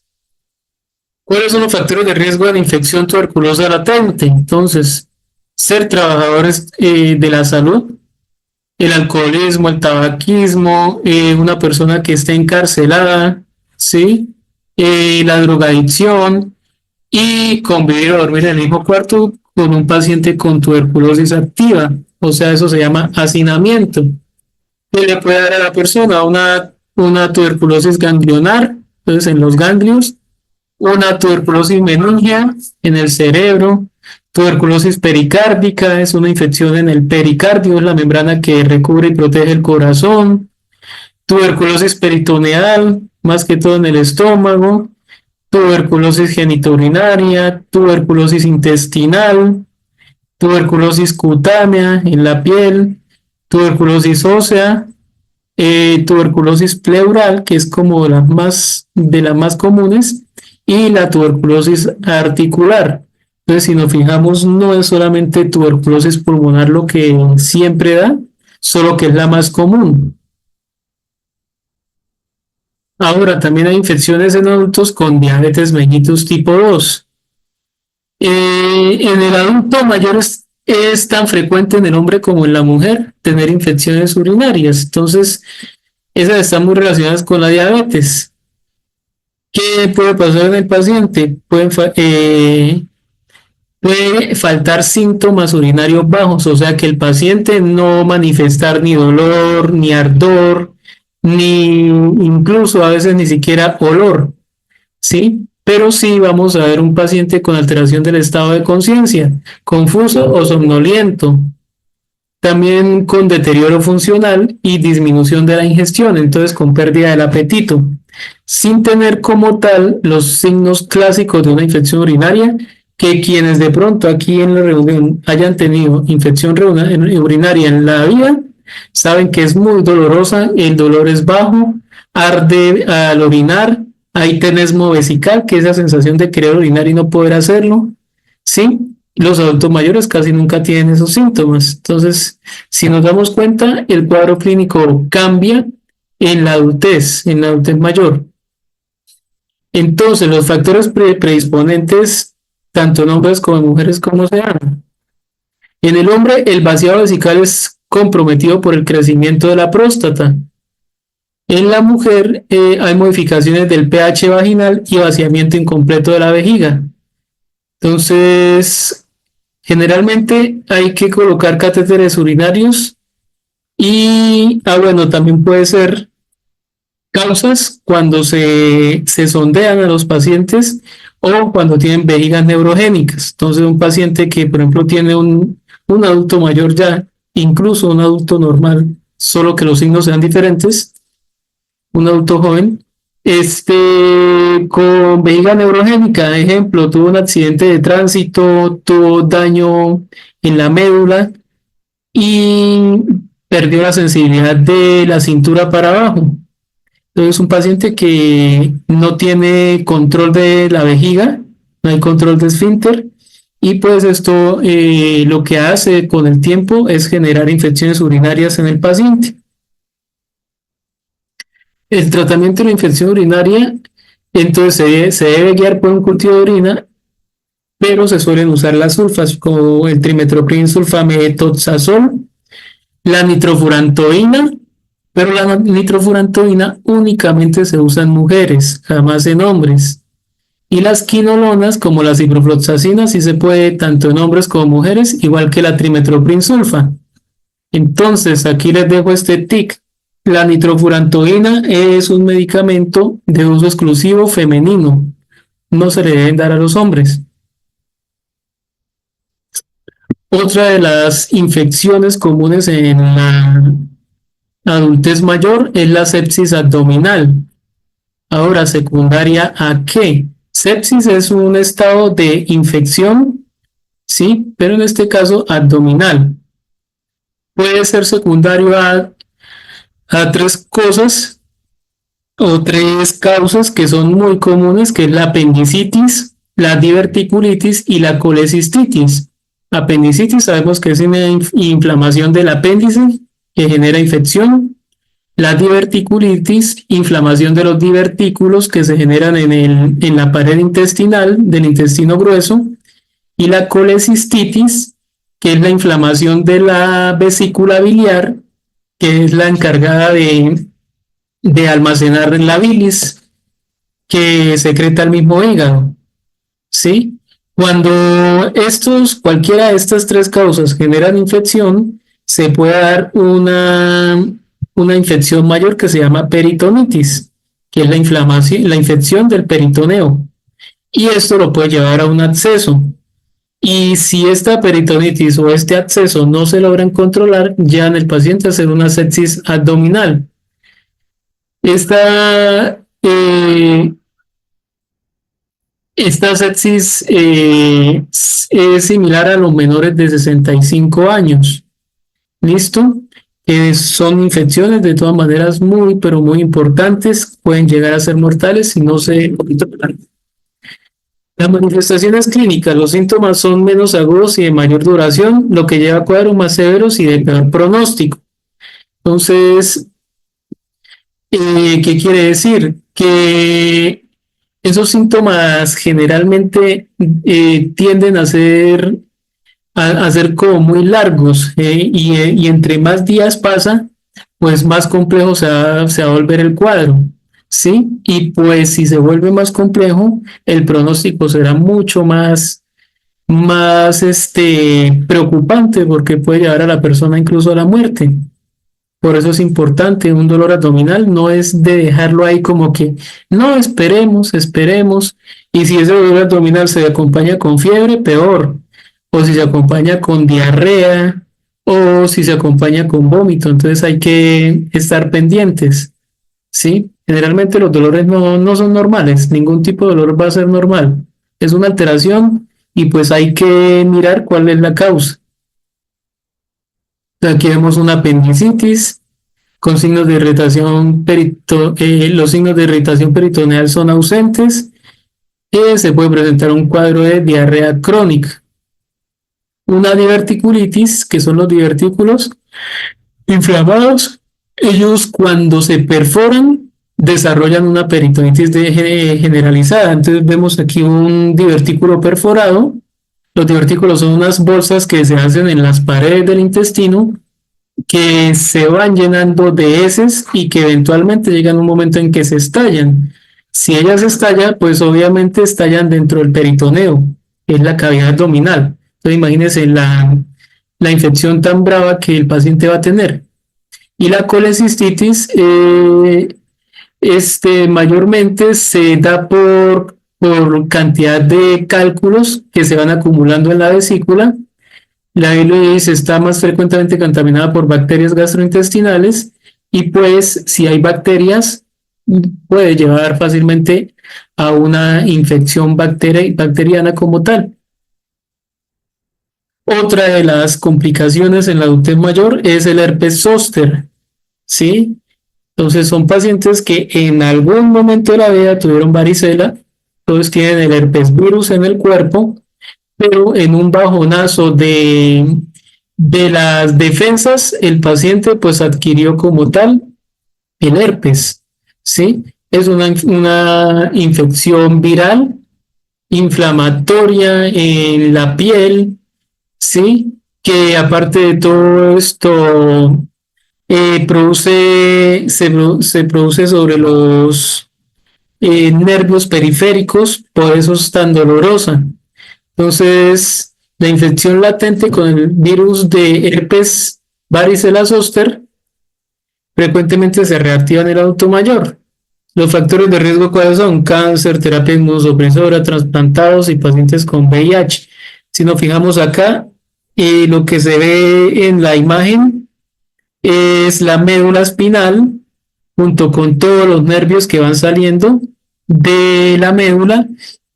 ¿Cuáles son los factores de riesgo de la infección tuberculosa latente? Entonces, ser trabajadores de la salud, el alcoholismo, el tabaquismo, una persona que esté encarcelada, ¿sí? La drogadicción y convivir o dormir en el mismo cuarto con un paciente con tuberculosis activa, o sea, eso se llama hacinamiento. ¿Qué le puede dar a la persona? Una tuberculosis ganglionar, entonces en los ganglios, una tuberculosis meningia en el cerebro, tuberculosis pericárdica, es una infección en el pericardio, es la membrana que recubre y protege el corazón, tuberculosis peritoneal, más que todo en el estómago, tuberculosis genitourinaria, tuberculosis intestinal, tuberculosis cutánea en la piel, tuberculosis ósea, tuberculosis pleural, que es como de las más comunes, y la tuberculosis articular. Entonces, si nos fijamos, no es solamente tuberculosis pulmonar lo que siempre da, solo que es la más común. Ahora, también hay infecciones en adultos con diabetes mellitus tipo 2. En el adulto mayor es tan frecuente en el hombre como en la mujer tener infecciones urinarias. Entonces, esas están muy relacionadas con la diabetes. ¿Qué puede pasar en el paciente? Puede faltar síntomas urinarios bajos, o sea que el paciente no manifestar ni dolor, ni ardor, ni incluso a veces ni siquiera olor, ¿sí? Pero sí vamos a ver un paciente con alteración del estado de conciencia, confuso o somnoliento, también con deterioro funcional y disminución de la ingestión, entonces con pérdida del apetito, sin tener como tal los signos clásicos de una infección urinaria, que quienes de pronto aquí en la reunión hayan tenido infección urinaria en la vida, saben que es muy dolorosa, el dolor es bajo, arde al orinar, hay tenesmo vesical, que es la sensación de querer orinar y no poder hacerlo, ¿sí? Los adultos mayores casi nunca tienen esos síntomas. Entonces, si nos damos cuenta, el cuadro clínico cambia en la adultez mayor. Entonces, los factores predisponentes, tanto en hombres como en mujeres, ¿cómo se llaman? En el hombre, el vaciado vesical es comprometido por el crecimiento de la próstata. En la mujer hay modificaciones del pH vaginal y vaciamiento incompleto de la vejiga. Entonces, generalmente hay que colocar catéteres urinarios Y, bueno, también puede ser causas cuando se sondean a los pacientes o cuando tienen vejigas neurogénicas. Entonces, un paciente que, por ejemplo, tiene un adulto mayor ya, incluso un adulto normal, solo que los signos sean diferentes, un adulto joven, con vejiga neurogénica, ejemplo, tuvo un accidente de tránsito, tuvo daño en la médula y perdió la sensibilidad de la cintura para abajo. Entonces, un paciente que no tiene control de la vejiga, no hay control de esfínter, y pues esto lo que hace con el tiempo es generar infecciones urinarias en el paciente. El tratamiento de la infección urinaria, entonces se debe guiar por un cultivo de orina, pero se suelen usar las sulfas como el trimetoprim sulfamethoxazol, la nitrofurantoína, pero la nitrofurantoína únicamente se usa en mujeres, jamás en hombres. Y las quinolonas, como la ciprofloxacina, sí se puede tanto en hombres como mujeres, igual que la trimetoprim sulfa. Entonces, aquí les dejo este tic. La nitrofurantoína es un medicamento de uso exclusivo femenino. No se le deben dar a los hombres. Otra de las infecciones comunes en la adultez mayor es la sepsis abdominal. Ahora, secundaria ¿a qué? Sepsis es un estado de infección, sí, pero en este caso abdominal. Puede ser secundario a tres cosas o tres causas que son muy comunes, que es la apendicitis, la diverticulitis y la colecistitis. Apendicitis sabemos que es una inflamación del apéndice que genera infección. La diverticulitis, inflamación de los divertículos que se generan en la pared intestinal del intestino grueso. Y la colecistitis, que es la inflamación de la vesícula biliar, que es la encargada de almacenar la bilis que secreta el mismo hígado. ¿Sí? Cuando cualquiera de estas tres causas generan infección, se puede dar una infección mayor que se llama peritonitis, que es la inflamación, la infección del peritoneo. Y esto lo puede llevar a un absceso. Y si esta peritonitis o este absceso no se logran controlar, ya en el paciente hacer una sepsis abdominal. Esta sepsis es similar a los menores de 65 años. ¿Listo? Son infecciones de todas maneras muy, pero muy importantes. Pueden llegar a ser mortales si no se controlan. Las manifestaciones clínicas, los síntomas son menos agudos y de mayor duración, lo que lleva a cuadros más severos y de peor pronóstico. Entonces, ¿qué quiere decir? Que esos síntomas generalmente tienden a ser como muy largos, y entre más días pasa, pues más complejo se va a volver el cuadro, ¿sí? Y pues si se vuelve más complejo, el pronóstico será mucho más preocupante porque puede llevar a la persona incluso a la muerte. Por eso es importante, un dolor abdominal no es de dejarlo ahí como que, no, esperemos, y si ese dolor abdominal se acompaña con fiebre, peor, o si se acompaña con diarrea, o si se acompaña con vómito, entonces hay que estar pendientes, ¿sí? Generalmente los dolores no son normales, ningún tipo de dolor va a ser normal, es una alteración y pues hay que mirar cuál es la causa. Aquí vemos una apendicitis con signos de irritación los signos de irritación peritoneal son ausentes. Se puede presentar un cuadro de diarrea crónica. Una diverticulitis, que son los divertículos inflamados. Ellos cuando se perforan desarrollan una peritonitis generalizada. Entonces vemos aquí un divertículo perforado. Los divertículos son unas bolsas que se hacen en las paredes del intestino que se van llenando de heces y que eventualmente llegan a un momento en que se estallan. Si ellas estallan, pues obviamente estallan dentro del peritoneo, que es la cavidad abdominal. Entonces imagínense la infección tan brava que el paciente va a tener. Y la colecistitis mayormente se da por cantidad de cálculos que se van acumulando en la vesícula. La bilis está más frecuentemente contaminada por bacterias gastrointestinales y pues si hay bacterias puede llevar fácilmente a una infección bacteriana como tal. Otra de las complicaciones en la adultez mayor es el herpes zóster, ¿sí? Entonces son pacientes que en algún momento de la vida tuvieron varicela, entonces tienen el herpes virus en el cuerpo, pero en un bajonazo de las defensas, el paciente pues adquirió como tal el herpes, ¿sí? Es una infección viral, inflamatoria en la piel, ¿sí? Que aparte de todo esto, se produce sobre los nervios periféricos, por eso es tan dolorosa. Entonces, la infección latente con el virus de herpes varicela zoster frecuentemente se reactiva en el adulto mayor. Los factores de riesgo, ¿cuáles son? Cáncer, terapia inmunosupresora, trasplantados y pacientes con VIH. Si nos fijamos acá, lo que se ve en la imagen es la médula espinal junto con todos los nervios que van saliendo de la médula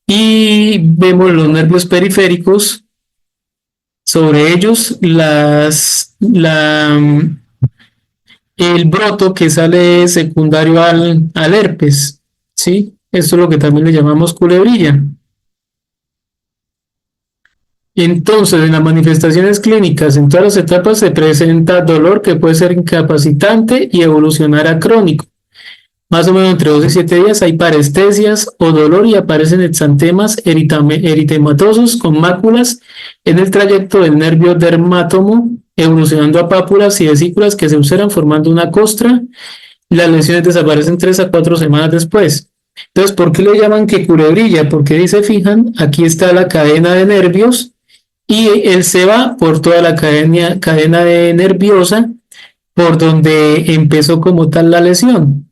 y vemos los nervios periféricos, sobre ellos el broto que sale secundario al herpes, ¿sí? Esto es lo que también le llamamos culebrilla. Entonces, en las manifestaciones clínicas, en todas las etapas se presenta dolor que puede ser incapacitante y evolucionar a crónico. Más o menos entre 2 y 7 días hay parestesias o dolor y aparecen exantemas eritematosos con máculas en el trayecto del nervio dermátomo, evolucionando a pápulas y vesículas que se ulceran formando una costra. Las lesiones desaparecen 3 a 4 semanas después. Entonces, ¿por qué le llaman que culebrilla? Porque si se fijan, aquí está la cadena de nervios y él se va por toda la cadena de nerviosa por donde empezó como tal la lesión.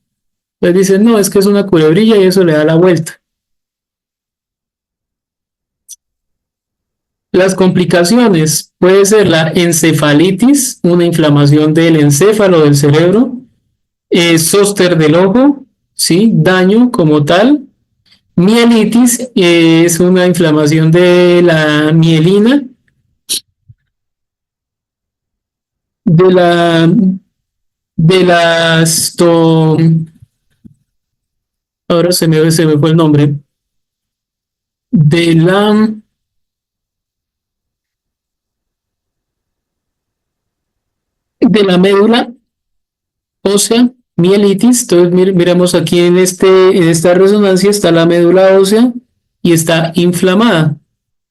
Entonces dicen, no, es que es una culebrilla y eso le da la vuelta. Las complicaciones puede ser la encefalitis, una inflamación del encéfalo del cerebro, zóster del ojo, ¿sí? Daño como tal. Mielitis es una inflamación de la mielina, de la de las ahora se me fue el nombre de la médula ósea, mielitis. Entonces miremos aquí en esta resonancia está la médula ósea y está inflamada,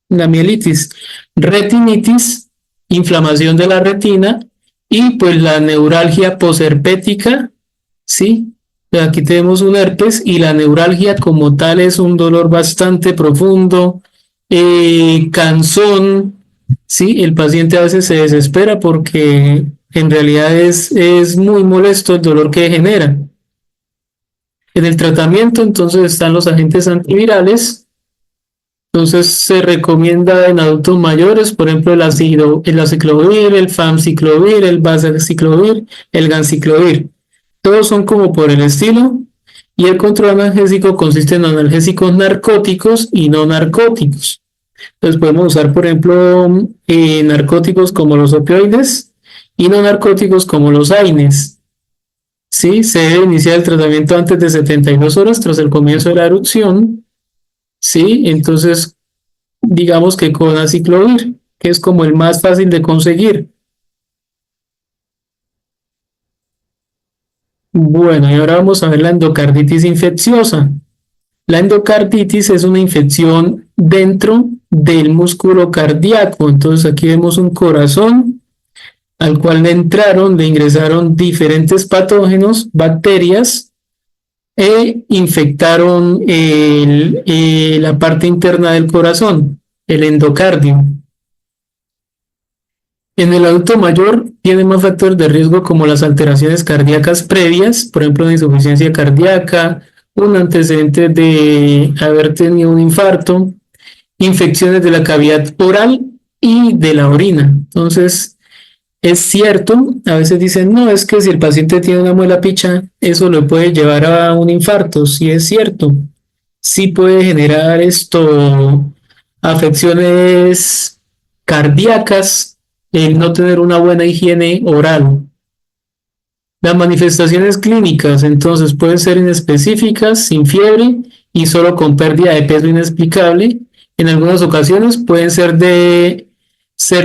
la mielitis. Retinitis, inflamación de la retina y pues la neuralgia posherpética, ¿sí? Aquí tenemos un herpes y la neuralgia como tal es un dolor bastante profundo, cansón, ¿sí? El paciente a veces se desespera porque en realidad es muy molesto el dolor que genera. En el tratamiento entonces están los agentes antivirales. Entonces se recomienda en adultos mayores, por ejemplo, el aciclovir, el famciclovir, el valacyclovir, el ganciclovir. Todos son como por el estilo. Y el control analgésico consiste en analgésicos narcóticos y no narcóticos. Entonces podemos usar, por ejemplo, narcóticos como los opioides y no narcóticos como los AINES. ¿Sí? Se debe iniciar el tratamiento antes de 72 horas tras el comienzo de la erupción. ¿Sí? Entonces, digamos que con aciclovir, que es como el más fácil de conseguir. Bueno, y ahora vamos a ver la endocarditis infecciosa. La endocarditis es una infección dentro del músculo cardíaco. Entonces aquí vemos un corazón al cual le ingresaron diferentes patógenos, bacterias, e infectaron la parte interna del corazón, el endocardio. En el adulto mayor tiene más factores de riesgo como las alteraciones cardíacas previas, por ejemplo, una insuficiencia cardíaca, un antecedente de haber tenido un infarto, infecciones de la cavidad oral y de la orina. Entonces, es cierto, a veces dicen, no, es que si el paciente tiene una muela picha, eso lo puede llevar a un infarto. Sí es cierto, sí puede generar esto, afecciones cardíacas, el no tener una buena higiene oral. Las manifestaciones clínicas, entonces, pueden ser inespecíficas, sin fiebre y solo con pérdida de peso inexplicable. En algunas ocasiones pueden ser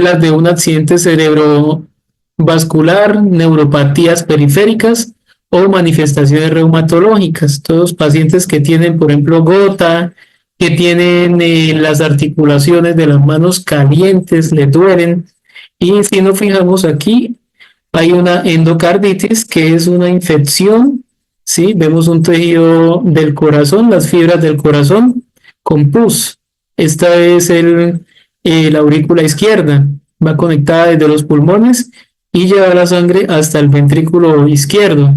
las de un accidente cerebrovascular, neuropatías periféricas o manifestaciones reumatológicas. Todos pacientes que tienen, por ejemplo, gota, que tienen las articulaciones de las manos calientes, les duelen. Y si nos fijamos aquí, hay una endocarditis, que es una infección, ¿sí? Vemos un tejido del corazón, las fibras del corazón con pus. Esta es la aurícula izquierda, va conectada desde los pulmones y lleva la sangre hasta el ventrículo izquierdo.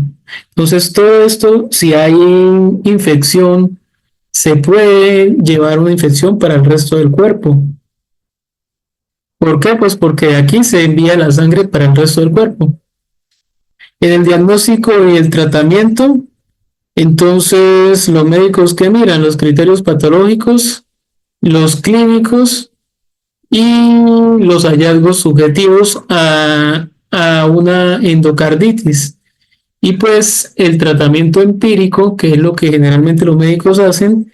Entonces, todo esto, si hay infección, se puede llevar una infección para el resto del cuerpo. ¿Por qué? Pues porque de aquí se envía la sangre para el resto del cuerpo. En el diagnóstico y el tratamiento, entonces los médicos que miran los criterios patológicos, los clínicos y los hallazgos subjetivos a una endocarditis. Y pues el tratamiento empírico, que es lo que generalmente los médicos hacen,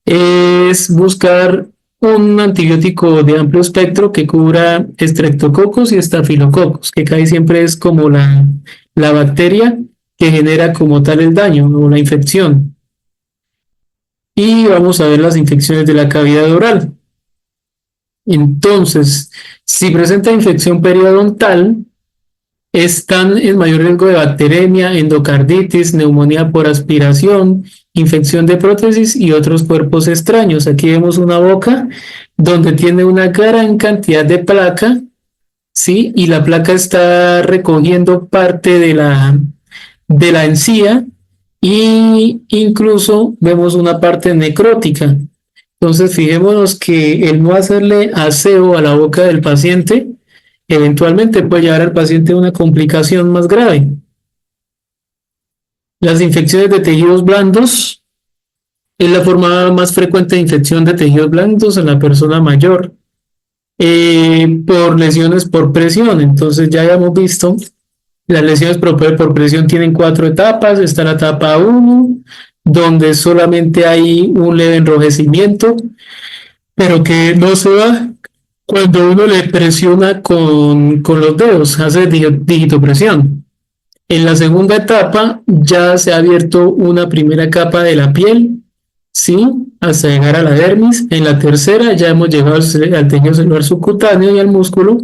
es buscar un antibiótico de amplio espectro que cubra estreptococos y estafilococos, que casi siempre es como la bacteria que genera como tal el daño o la infección. Y vamos a ver las infecciones de la cavidad oral. Entonces, si presenta infección periodontal, están en mayor riesgo de bacteremia, endocarditis, neumonía por aspiración, infección de prótesis y otros cuerpos extraños. Aquí vemos una boca donde tiene una gran cantidad de placa, ¿sí? Y la placa está recogiendo parte de la encía y incluso vemos una parte necrótica. Entonces, fijémonos que el no hacerle aseo a la boca del paciente eventualmente puede llevar al paciente a una complicación más grave. Las infecciones de tejidos blandos es la forma más frecuente de infección de tejidos blandos en la persona mayor por lesiones por presión. Entonces ya habíamos visto, las lesiones por presión tienen 4 etapas. Está la etapa 1, donde solamente hay un leve enrojecimiento, pero que no se va cuando uno le presiona con los dedos, hace digitopresión. En la segunda etapa ya se ha abierto una primera capa de la piel, ¿sí? Hasta llegar a la dermis. En la tercera ya hemos llegado al tejido celular subcutáneo y al músculo.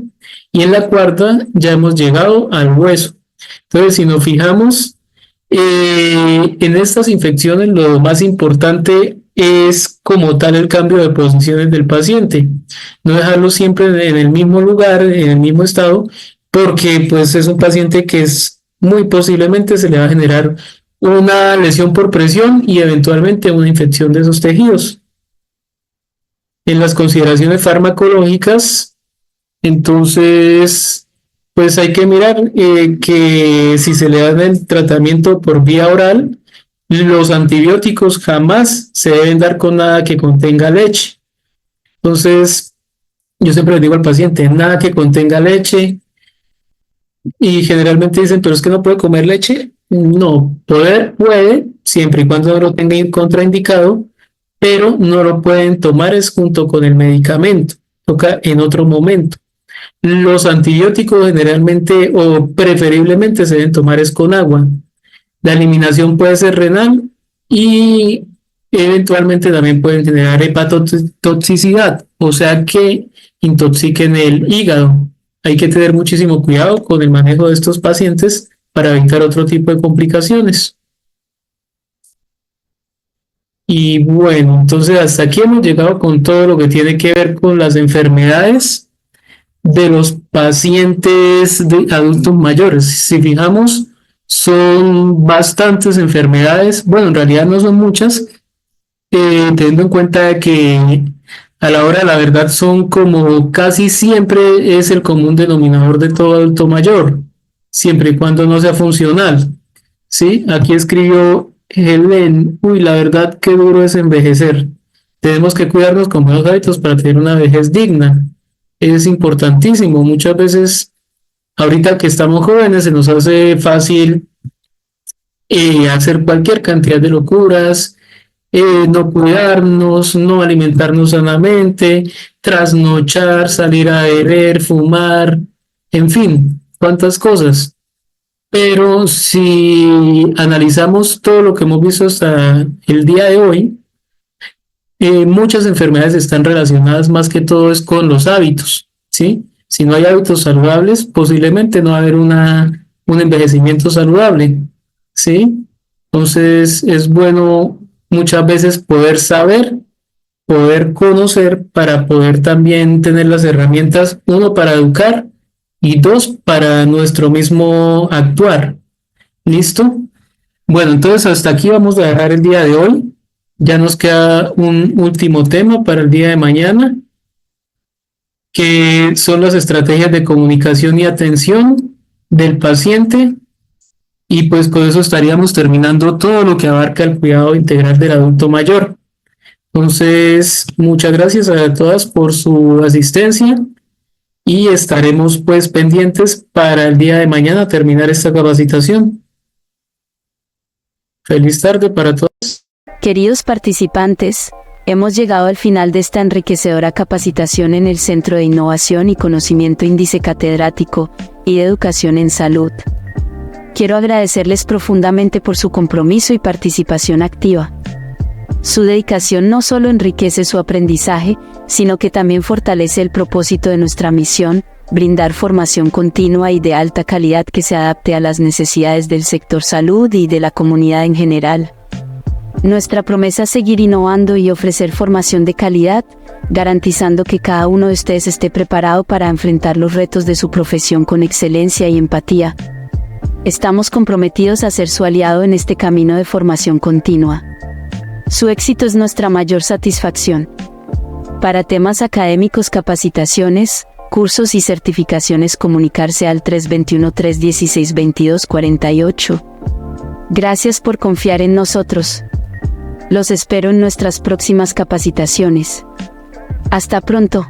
Y en la cuarta ya hemos llegado al hueso. Entonces, si nos fijamos, en estas infecciones lo más importante es como tal el cambio de posiciones del paciente. No dejarlo siempre en el mismo lugar, en el mismo estado, porque pues es un paciente que muy posiblemente se le va a generar una lesión por presión y eventualmente una infección de esos tejidos. En las consideraciones farmacológicas, entonces, pues hay que mirar que si se le da el tratamiento por vía oral, los antibióticos jamás se deben dar con nada que contenga leche. Entonces, yo siempre le digo al paciente, nada que contenga leche, y generalmente dicen, pero es que no puede comer leche. No, puede, siempre y cuando no lo tenga contraindicado, pero no lo pueden tomar es junto con el medicamento, toca en otro momento. Los antibióticos generalmente o preferiblemente se deben tomar es con agua. La eliminación puede ser renal y eventualmente también pueden generar hepatotoxicidad, o sea que intoxiquen el hígado. Hay que tener muchísimo cuidado con el manejo de estos pacientes para evitar otro tipo de complicaciones. Y bueno, entonces hasta aquí hemos llegado con todo lo que tiene que ver con las enfermedades de los pacientes de adultos mayores. Si fijamos, son bastantes enfermedades, bueno, en realidad no son muchas, teniendo en cuenta que a la hora de la verdad son como casi siempre es el común denominador de todo adulto mayor, siempre y cuando no sea funcional. Sí, aquí escribió Helen, uy, la verdad qué duro es envejecer. Tenemos que cuidarnos con buenos hábitos para tener una vejez digna. Es importantísimo. Muchas veces, ahorita que estamos jóvenes, se nos hace fácil hacer cualquier cantidad de locuras, no cuidarnos, no alimentarnos sanamente, trasnochar, salir a beber, fumar, en fin, cuántas cosas. Pero si analizamos todo lo que hemos visto hasta el día de hoy, muchas enfermedades están relacionadas más que todo es con los hábitos, ¿sí? Si no hay hábitos saludables, posiblemente no va a haber un envejecimiento saludable, ¿sí? Entonces es bueno muchas veces poder saber, poder conocer para poder también tener las herramientas, uno, para educar y dos, para nuestro mismo actuar. ¿Listo? Bueno, entonces hasta aquí vamos a dejar el día de hoy. Ya nos queda un último tema para el día de mañana, que son las estrategias de comunicación y atención del paciente. Y pues con eso estaríamos terminando todo lo que abarca el cuidado integral del adulto mayor. Entonces, muchas gracias a todas por su asistencia y estaremos pues pendientes para el día de mañana terminar esta capacitación. Feliz tarde para todos. Queridos participantes, hemos llegado al final de esta enriquecedora capacitación en el Centro de Innovación y Conocimiento Índice Catedrático y de Educación en Salud. Quiero agradecerles profundamente por su compromiso y participación activa. Su dedicación no solo enriquece su aprendizaje, sino que también fortalece el propósito de nuestra misión, brindar formación continua y de alta calidad que se adapte a las necesidades del sector salud y de la comunidad en general. Nuestra promesa es seguir innovando y ofrecer formación de calidad, garantizando que cada uno de ustedes esté preparado para enfrentar los retos de su profesión con excelencia y empatía. Estamos comprometidos a ser su aliado en este camino de formación continua. Su éxito es nuestra mayor satisfacción. Para temas académicos, capacitaciones, cursos y certificaciones, comunicarse al 321-316-2248. Gracias por confiar en nosotros. Los espero en nuestras próximas capacitaciones. Hasta pronto.